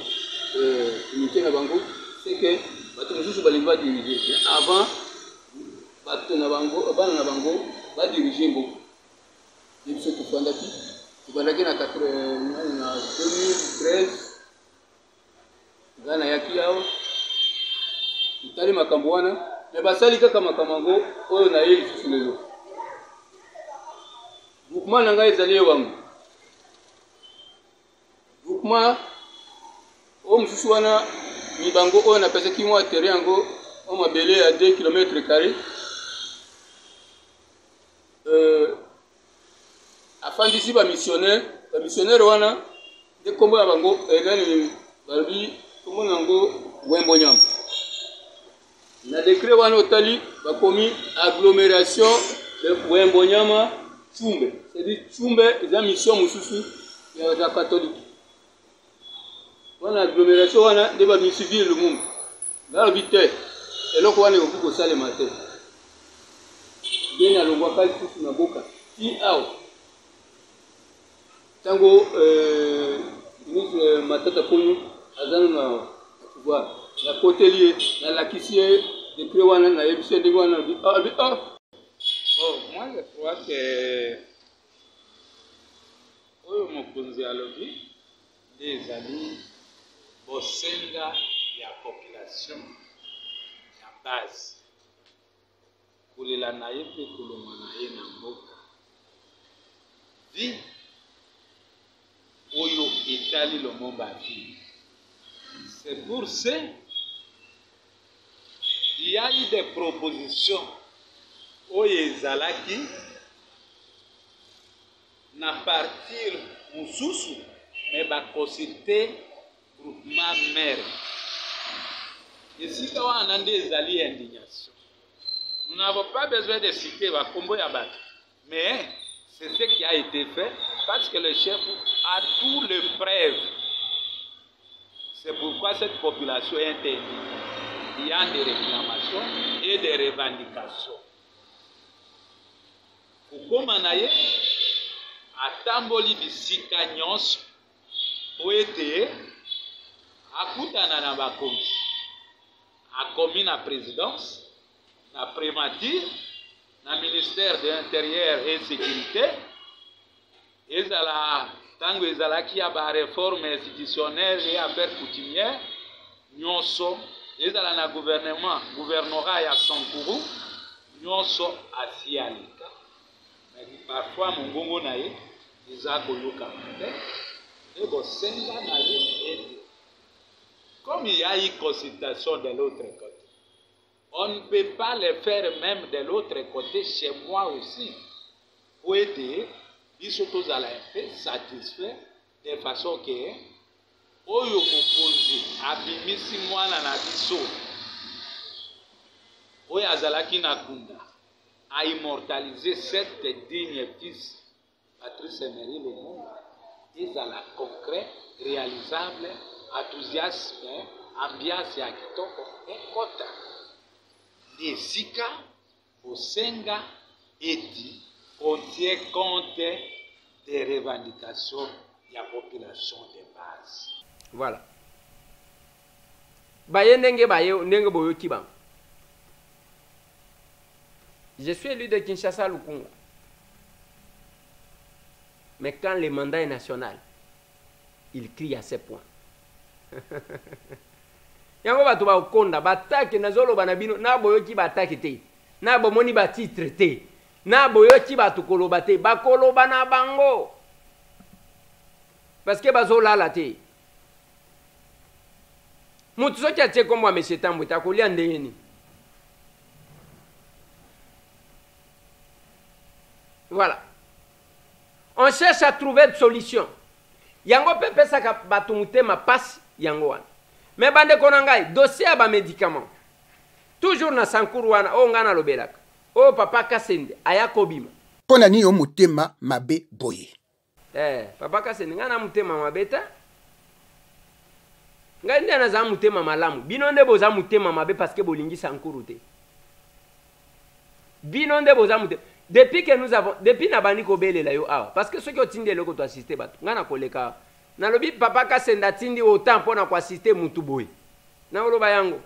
unité na bango, c'est que bato mususu balinga diriger. Avant, bato na bango, bana na bango, ba diriger mbo. Depuis ce que bandaki na 2013, gana yaki yao, itali makambo wana, mais basali kaka makambo oyo na yeli susu lezo. Groupement nanga ezali wangu. Groupement o mususu wana mibango oyo na pesa kimwa terrain yango o mabele ya 2 km². Afandisi ba missionnaire wana de kombo ya bango elani balbi kombo nango Wembo Nyama. Na décret wana otali ba komi agglomération de Wembo Nyama Tchumbe, c'est-à-dire Tchumbe est une mission mususu ya catholique. Wana agglomération wana de ba misivile le monde. Là vite eloko wana ko ko sale matin. Bien alongwa kali tusu na boka. Ti ao. Tango ministre Matata Ponyo azana na pouvoir. La côté na la kisie de préwana na ebise de wana Bon, moi je crois que oyo mokonzi alobi ezali bosenga ya population ya base kolela na ye mpe kolongwa na ye na mboka vi oyo etali lomomba vi. C'est pour ça il y a eu des propositions oyo ezalaki na partir mosusu mais baconsulte groupement maire. Esika wana nde ezali indignation. Nous n'avons pas besoin de citer Bakombo ya bato, mais c'est ce qui a été fait parce que le chef a toutes les preuves. C'est pourquoi cette population est indignée. Il y a des réclamations et des revendications. Kokoma na ye atamboli bisika nyonso po ete akutana na bakonzi akomi na présidence, na primature, na ministère de l'Intérieur et Sécurité, ezala tango ezalaki ya ba réforme institutionnelle et affaires coutumières, nyonso ezala na gouvernorat ya Sankuru, nyonso asialika. Mais parfois mongongo na ye eza koyoka te, et bosenga na ye ete. Comme il y a eu consultation de l'autre côté, on ne peut pas le faire même de l'autre côté chez moi aussi. Pour aider, ils sont tous à l'effet satisfaits de façon que oyo mokonzi abimisi mwana na biso oyo azalaki na kunda a immortaliser cette digne fils Patrice Emery Lumumba ezala concret, réalisable, enthousiasme, ambiance ya kitoko ekota esika bosenga eti on tient compte des revendications de la population de base. Voilà. Baye ndenge boyo kiba. Je suis élu de Kinshasa Lukunga. Mais quand le mandat est national, il crie à ces points. Yango batu ba ukonda batake nazolo banabino na boyoki batake te na bomoni ba titre te na boyoki batu koloba te bakoloba na bango parce que bazola la te mutu soki atie kombo monsieur Tambwe takolia ndeni. Voilà, on cherche à trouver une solution. Yango pepe saka batu mutema passe yango wana. Mais bande konangai dossier à ba médicament toujours na Sankuru wana o ngana lobelaka o papa Kasende aya kobima pona ni o mutema mabe boye papa Kasende ngana mutema mabeta ngai ndana za mutema malamu bino nde boza mutema mabe parce que bolingi Sankuru te bino nde boza mutema depuis que nous avons depuis na bani ko belela yo awa parce que ceux qui ont tindé loko to assister bato ngana koleka na lobi papa Kasenda tindi autant pona ko assister mutu boy na oloba yango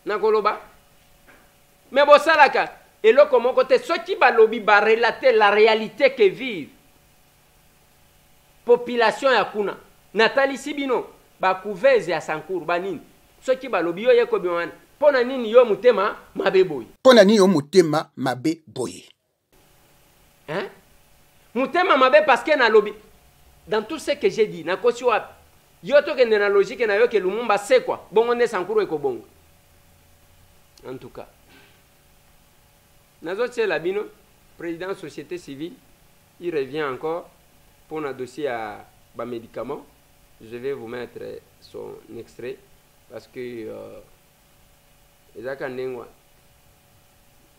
na koloba mais bosalaka eloko moko te soki balobi ba relater la réalité que vive population ya kuna natali sibino ba couveze ya Sankuru banini soki balobi yo yeko biwana pona nini yo mutema mabe boy pona ni yo mutema mabe boy hein mutema mabe parce que na lobby dans tout ce que j'ai dit na kosi wapi yo to kende na logique na yo ke Lumumba c'est quoi bongo ne Sankuru eko bongo en tout cas nazo tse la bino président société civile il revient encore pour un dossier à bas médicaments. Je vais vous mettre son extrait parce que ezaka ndengwa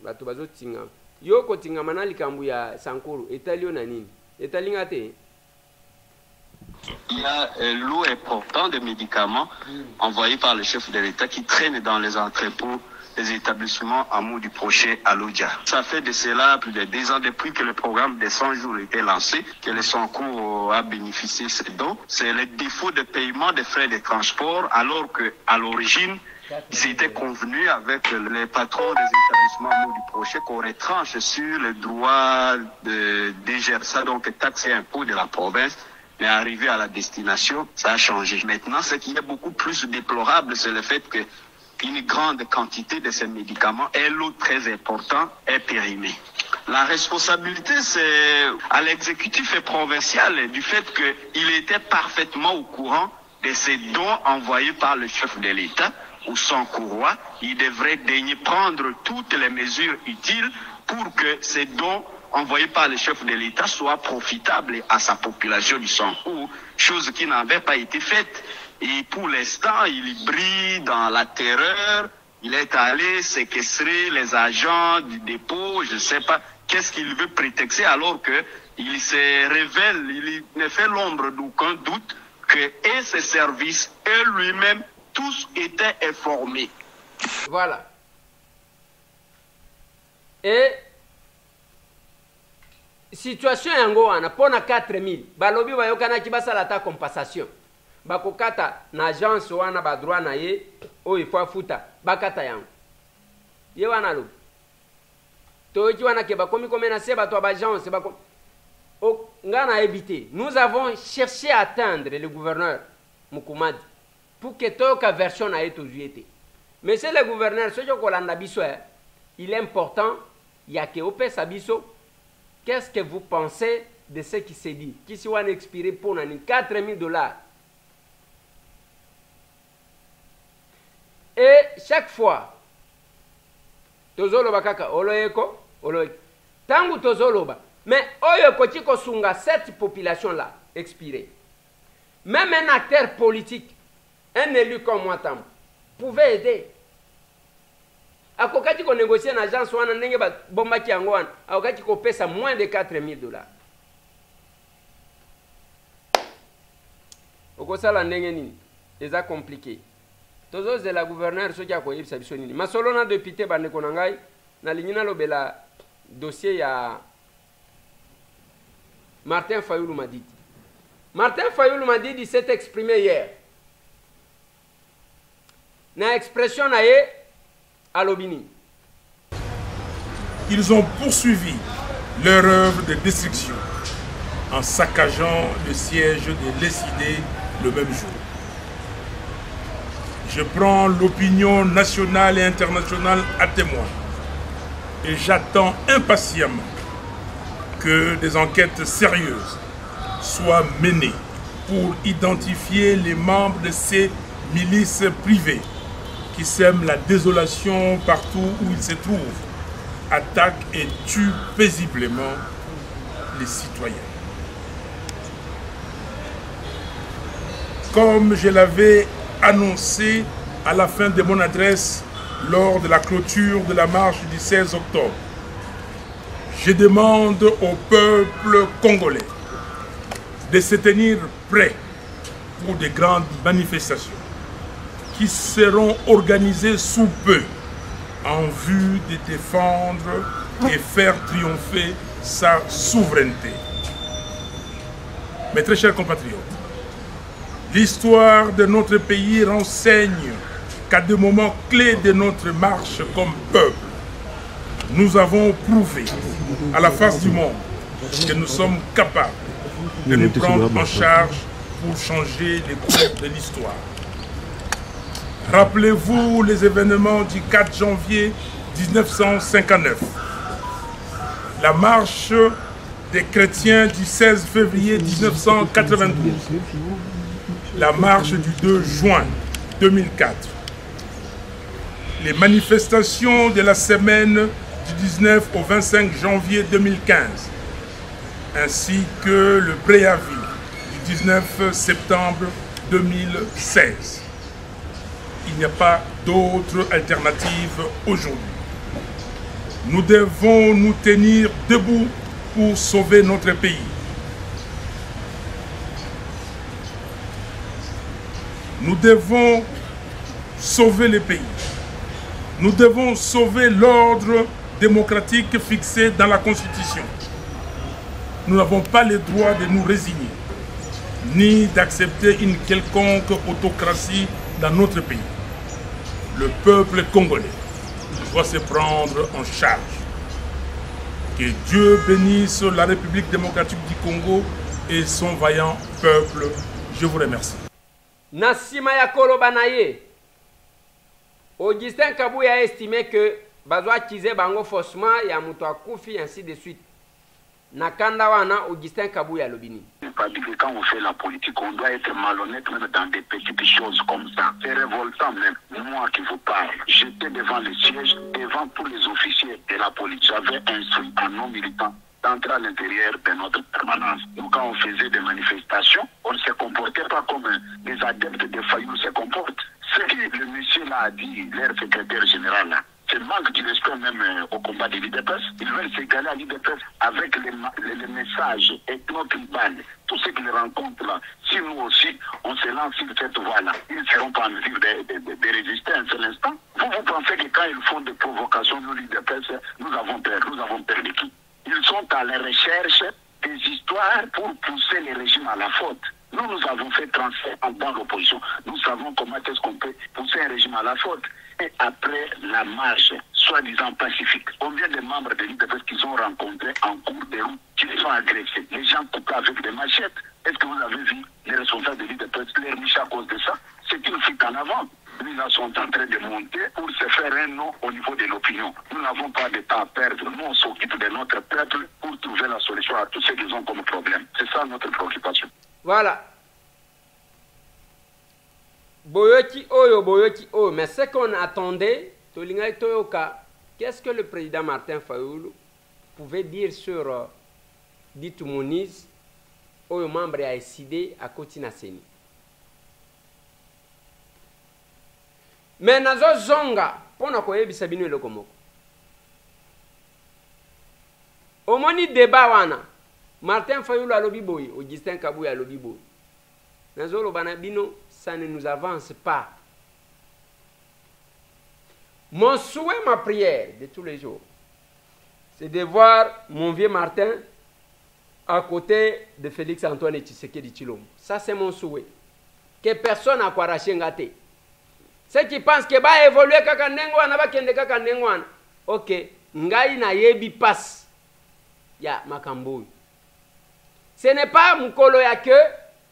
batu bazo tinga yo ko tinga manali kambu ya Sankuru etalio na nini etalinga te. Il y a l'eau important de médicaments envoyés par le chef de l'État qui traînent dans les entrepôts des établissements Amour du Projet à Lodja. Ça fait de cela plus de 2 ans depuis que le programme des 100 jours a été lancé, que le Sankuru a bénéficié de ces dons. C'est le défaut de paiement des frais de transport alors qu'à l'origine, ils étaient convenus avec les patrons des établissements Amour du Projet qu'on retranche sur le droit de DGRSA, donc taxes et impôts de la province, Mais arrivé à la destination, ça a changé. Maintenant, ce qui est beaucoup plus déplorable, c'est le fait qu'une grande quantité de ces médicaments, et l'eau très important, est périmée. La responsabilité, c'est à l'exécutif provincial du fait qu'il était parfaitement au courant de ces dons envoyés par le chef de l'État ou son courroie. Il devrait daigner prendre toutes les mesures utiles pour que ces dons envoyés par le chef de l'État soient profitables à sa population du Sankourou, chose qui n'avait pas été faite. Et pour l'instant, il brille dans la terreur. Il est allé séquestrer les agents du dépôt, je ne sais pas qu'est-ce qu'il veut prétexter, alors qu'il se révèle, il ne fait l'ombre d'aucun doute que et ses services et lui-même, tous étaient informés. Voilà. Et situation yango wana pona 4000 balobi bayokana kibasala ta compensation bakokata na agence wana ba droit na ye oyo ifo afuta bakata yango ye wana lobi toyoki wana ke bakomi komena se bato ba agence bakomi ngana éviter. Nous avons cherché à atteindre le gouverneur Mukumadi pour que toyoka version na ye tozuete. Mais c'est le gouverneur ce ko landa biso il est important ya ke opesa biso. Qu'est-ce que vous pensez de ce qui s'est dit? Qui s'est expiré pour 4 000 $. Et chaque fois, tozoloba kaka oloyeko, oloyeko. Tangu tozoloba, mais oyo koti ko sunga cette population là expirée. Même un acteur politique, un élu comme moi tam, pouvait aider. Akokati ko négocier na agence wana ndenge ba bombaki yango wana akokati ko pesa moins de 4 000 $. Okosala ndenge nini eza compliqué. Tozo de la gouverneur soki akoyebisa biso nini masolo na député bandeko na ngai na lingina lobela dossier ya Martin Fayulu Madidi. Martin Fayulu Madidi s'est exprimé hier. Na expression na ye Alobini. Ils ont poursuivi leur œuvre de destruction en saccageant le siège de l'ESID le même jour. Je prends l'opinion nationale et internationale à témoin et j'attends impatiemment que des enquêtes sérieuses soient menées pour identifier les membres de ces milices privées qui sèment la désolation partout où ils se trouvent, attaquent et tuent paisiblement les citoyens. Comme je l'avais annoncé à la fin de mon adresse lors de la clôture de la marche du 16 octobre, je demande au peuple congolais de se tenir prêt pour de grandes manifestations qui seront organisées sous peu en vue de défendre et faire triompher sa souveraineté. Mes très chers compatriotes, l'histoire de notre pays renseigne qu'à des moments clés de notre marche comme peuple, nous avons prouvé à la face du monde que nous sommes capables de nous prendre en charge pour changer les cours de l'histoire. Rappelez-vous les événements du 4 janvier 1959, la marche des chrétiens du 16 février 1992, la marche du 2 juin 2004, les manifestations de la semaine du 19 au 25 janvier 2015, ainsi que le préavis du 19 septembre 2016. Il n'y a pas d'autre alternative aujourd'hui. Nous devons nous tenir debout pour sauver notre pays. Nous devons sauver le pays. Nous devons sauver l'ordre démocratique fixé dans la Constitution. Nous n'avons pas le droit de nous résigner, ni d'accepter une quelconque autocratie dans notre pays. Le peuple congolais doit se prendre en charge. Que Dieu bénisse la République démocratique du Congo et son vaillant peuple. Je vous remercie. Nassima ya koloba na ye, Augustin Kabouya a estimé que bazwa kize bango faussement ya muto akufi ainsi de suite. Nakanda wana Augustin Kabouya lobini. Quand on fait la politique, on doit être malhonnête même dans des petites choses comme ça. C'est révoltant même. Moi qui vous parle, j'étais devant le siège, devant tous les officiers de la police. J'avais instruit un non-militant d'entrer à l'intérieur de notre permanence. Donc quand on faisait des manifestations, on ne se comportait pas comme les adeptes de Fayou se comportent. Ce que le monsieur là a dit, leur secrétaire général là, c'est manque de respect même au combat de l'IDPS. Ils veulent s'égaler à l'IDPS avec les messages ethno-tribales. Tout ce qu'ils rencontrent là, si nous aussi, on se lance sur cette voie-là, ils ne seront pas en mesure de résister un seul instant. Vous pensez que quand ils font des provocations, nous l'IDPS, nous avons perdu qui? Ils sont à la recherche des histoires pour pousser les régimes à la faute. Nous avons fait transfert dans l'opposition. Nous savons comment est-ce qu'on peut pousser un régime à la faute. Et après la marche, soi-disant pacifique, combien de membres de l'IDPS qu'ils ont rencontrés en cours de route, qui les ont agressés? Les gens coupés avec des machettes. Est-ce que vous avez vu les responsables de l'IDPS les riches à cause de ça? C'est une fuite en avant. Nous là sont en train de monter pour se faire un nom au niveau de l'opinion. Nous n'avons pas de temps à perdre. Nous, on s'occupe de notre peuple pour trouver la solution à tout ce qu'ils ont comme problème. C'est ça notre préoccupation. Voilà. Boyoki Oyo. Mais ce qu'on attendait, qu'est-ce que le président Martin Fayoulou pouvait dire sur Ditu Moniz, Oyo membre a décidé à Kotina Seni. Mais nazo zonga pona koyebisa bino eloko moko. Omoni débat wana Martin Fayoulou alobi boy, Augustin Kabouya alobi boy. Nazo lobana bino, ça ne nous avance pas. Mon souhait, ma prière de tous les jours, c'est de voir mon vieux Martin à côté de Félix Antoine Tshisekedi Tshilombo. Ça c'est mon souhait. Que personne n'a quoi arracher ngate. Ceux qui pensent que va évoluer kaka ndengwana va kende kaka ndengwana. OK, ngai na yebi passe. Ya makambo. Ce n'est pas mukolo ya que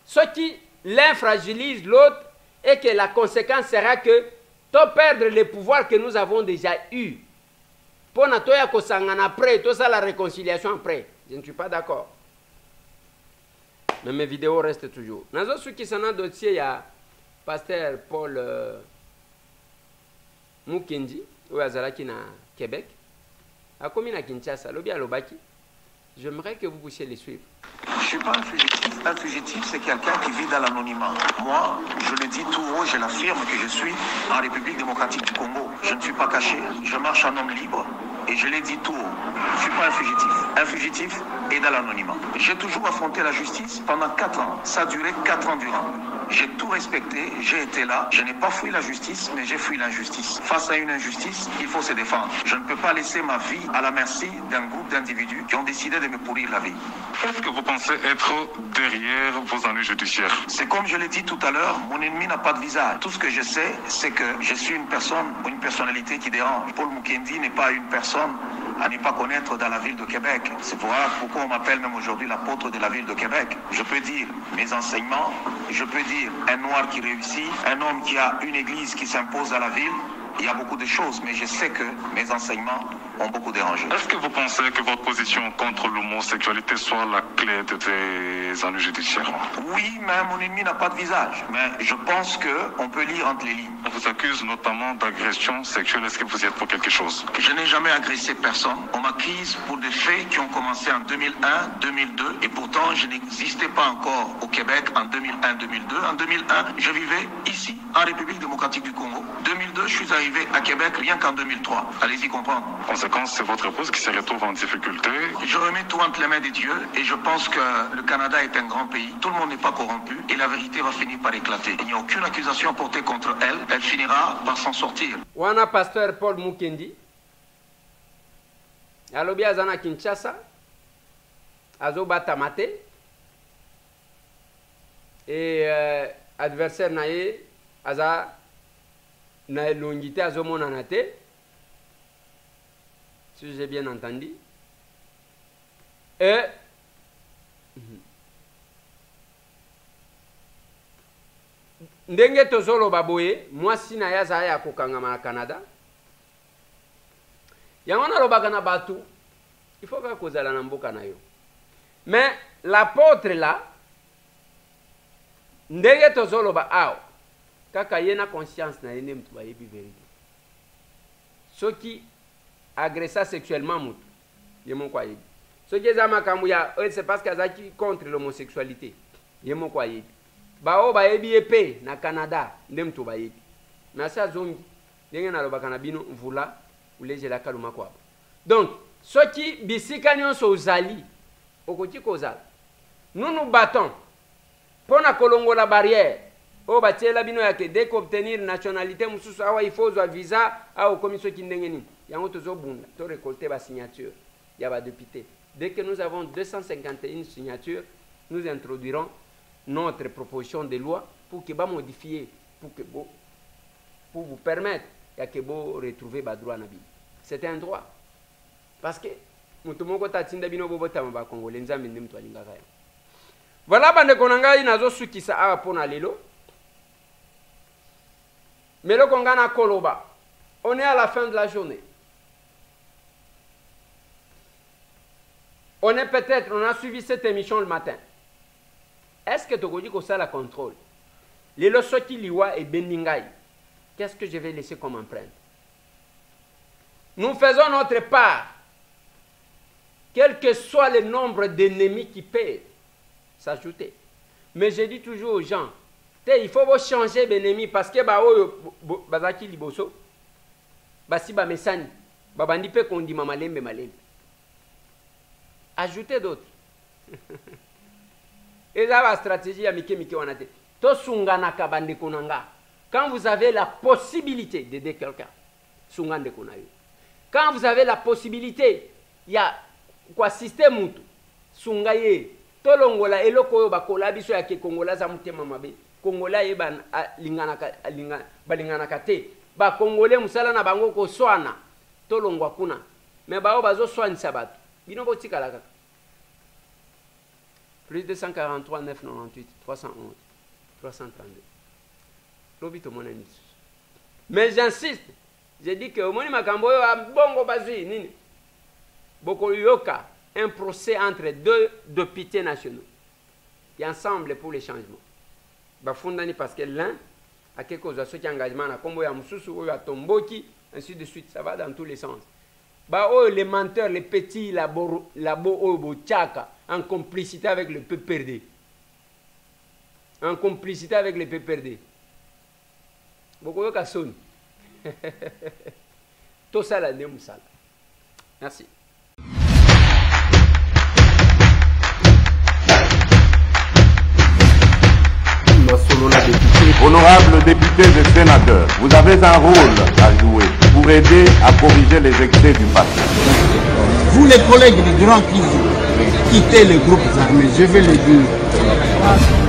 ceux qui l'un fragilise l'autre et que la conséquence sera que tu perdre le pouvoir que nous avons déjà eu. Pour na toya ko sangana après, tout ça la réconciliation après. Je ne suis pas d'accord. Mais mes vidéos restent toujours. Nazo ceux qui sont dans dossier, il y a pasteur Paul Mukendi, ou Azalaki na Québec, a commis na Kinshasa, lobi alobaki. J'aimerais que vous puissiez les suivre. Je ne suis pas un fugitif. Un fugitif, c'est quelqu'un qui vit dans l'anonymat. Moi, je le dis tout haut, je l'affirme que je suis en République démocratique du Congo. Je ne suis pas caché, je marche en homme libre. Et je l'ai dit tout haut, je ne suis pas un fugitif. Un fugitif est dans l'anonymat. J'ai toujours affronté la justice pendant 4 ans. Ça a duré 4 ans durant. J'ai tout respecté, j'ai été là. Je n'ai pas fui la justice, mais j'ai fui l'injustice. Face à une injustice, il faut se défendre. Je ne peux pas laisser ma vie à la merci d'un groupe d'individus qui ont décidé de me pourrir la vie. Qu'est-ce que vous pensez être derrière vos ennuis judiciaires? C'est comme je l'ai dit tout à l'heure, mon ennemi n'a pas de visage. Tout ce que je sais, c'est que je suis une personne ou une personnalité qui dérange. Paul Mukendi n'est pas une personne à ne pas connaître dans la ville de Québec. C'est pourquoi on m'appelle même aujourd'hui l'apôtre de la ville de Québec. Je peux dire mes enseignements, je peux dire un noir qui réussit, un homme qui a une église qui s'impose à la ville. Il y a beaucoup de choses, mais je sais que mes enseignements ont beaucoup dérangé. Est-ce que vous pensez que votre position contre l'homosexualité soit la clé de tes ennuis judiciaires? Oui, mais mon ennemi n'a pas de visage. Mais je pense qu'on peut lire entre les lignes. On vous accuse notamment d'agression sexuelle. Est-ce que vous y êtes pour quelque chose? Je n'ai jamais agressé personne. On m'accuse pour des faits qui ont commencé en 2001, 2002. Et pourtant, je n'existais pas encore au Québec en 2001, 2002. En 2001, je vivais ici, en République démocratique du Congo. 2002, je suis arrivé à Québec rien qu'en 2003. Allez-y comprendre. Conséquence, c'est votre épouse qui se retrouve en difficulté. Je remets tout entre les mains de Dieu et je pense que le Canada est un grand pays. Tout le monde n'est pas corrompu et la vérité va finir par éclater. Il n'y a aucune accusation portée contre elle. Elle finira par s'en sortir. Wana pasteur Paul Mukendi alobi azana Kinshasa azobata mate et adversaire naye aza na longité azomona nate, si j'ai bien entendu. Et ndenge tozoloba boye mwasi na yaza ya kokangama na Canada yango nalobaka na batu il faut que kozala na mboka na yo mais l'apôtre là ndenge tozoloba awa kaka ye na conscience na ye nde mutu bayebi vérité soki agressa sexuellement mutu ye moko ayebi soki eza makambo ya c'est parce que azalaki contre l'homosexualité ye moko ayebi bao bayebi ye pe na Canada nde mutu bayebi mais asi azongi ndenge nalobaka na bino mvula ulezelaka luma kwabo donc soki bisika nyonso ozali okoki kozala nous nous battons pour na kolongola barrière o batiela bino yake dès qu'obtenir nationalité mususu awa il faut un visa au commission ki ndenge nini yango tozobunda to récolter ba signature ya ba député dès que nous avons 251 signatures nous introduirons notre proposition de loi pour que ba modifier pour vous permettre ya que bo retrouver ba droit na bi c'est un droit parce que mutu moko tatinda bino bobotama ba congolais nzambe ndi mutu alingaka ya voilà bande konanga inazo sukisa awa pona lelo mais le Kongana Koloba, on est à la fin de la journée. On est peut-être, on a suivi cette émission le matin. Est-ce que tu dis que ça la contrôle? Les Losoti Liwa et Beningaï, qu'est-ce que je vais laisser comme empreinte? Nous faisons notre part, quel que soit le nombre d'ennemis qui peuvent s'ajouter. Mais je dis toujours aux gens, il faut changer l'ennemi parce que bazaki liboso basi ba mesani babandi pe kondima malembe malembe ajouter d'autres et là la stratégie ya mike wanate to sungana ka bande konanga quand vous avez la possibilité d'aider quelqu'un sungande konayo quand vous avez la possibilité ya kwa système mutu sungaye to longola eloko yo bakola biso ya ke kongola za mutema mabe Congolais ban balingana kate ba Congolais musala na bango ko swana to longwa kuna mais bao bazo swanisa batu bino botika la kaka plus 243 998 311 332 lobito monani mais j'insiste je dis que au moins makambo yo bongo bazui nini boko yoka un procès entre deux députés nationaux et ensemble pour les changements bafundani parce que l'un a quelque chose à ce qui engagement na kombo ya mususu oyo atomboki ainsi de suite ça va dans tous les sens ba oh les menteurs les petits labo oyo bochaka en complicité avec le PPRD boko yoka soni tout ça la ne musala merci. Honorables députés et sénateurs, vous avez un rôle à jouer pour aider à corriger les excès du passé. Vous les collègues du Grand Kizu, quittez les groupes armés, je vais le dire.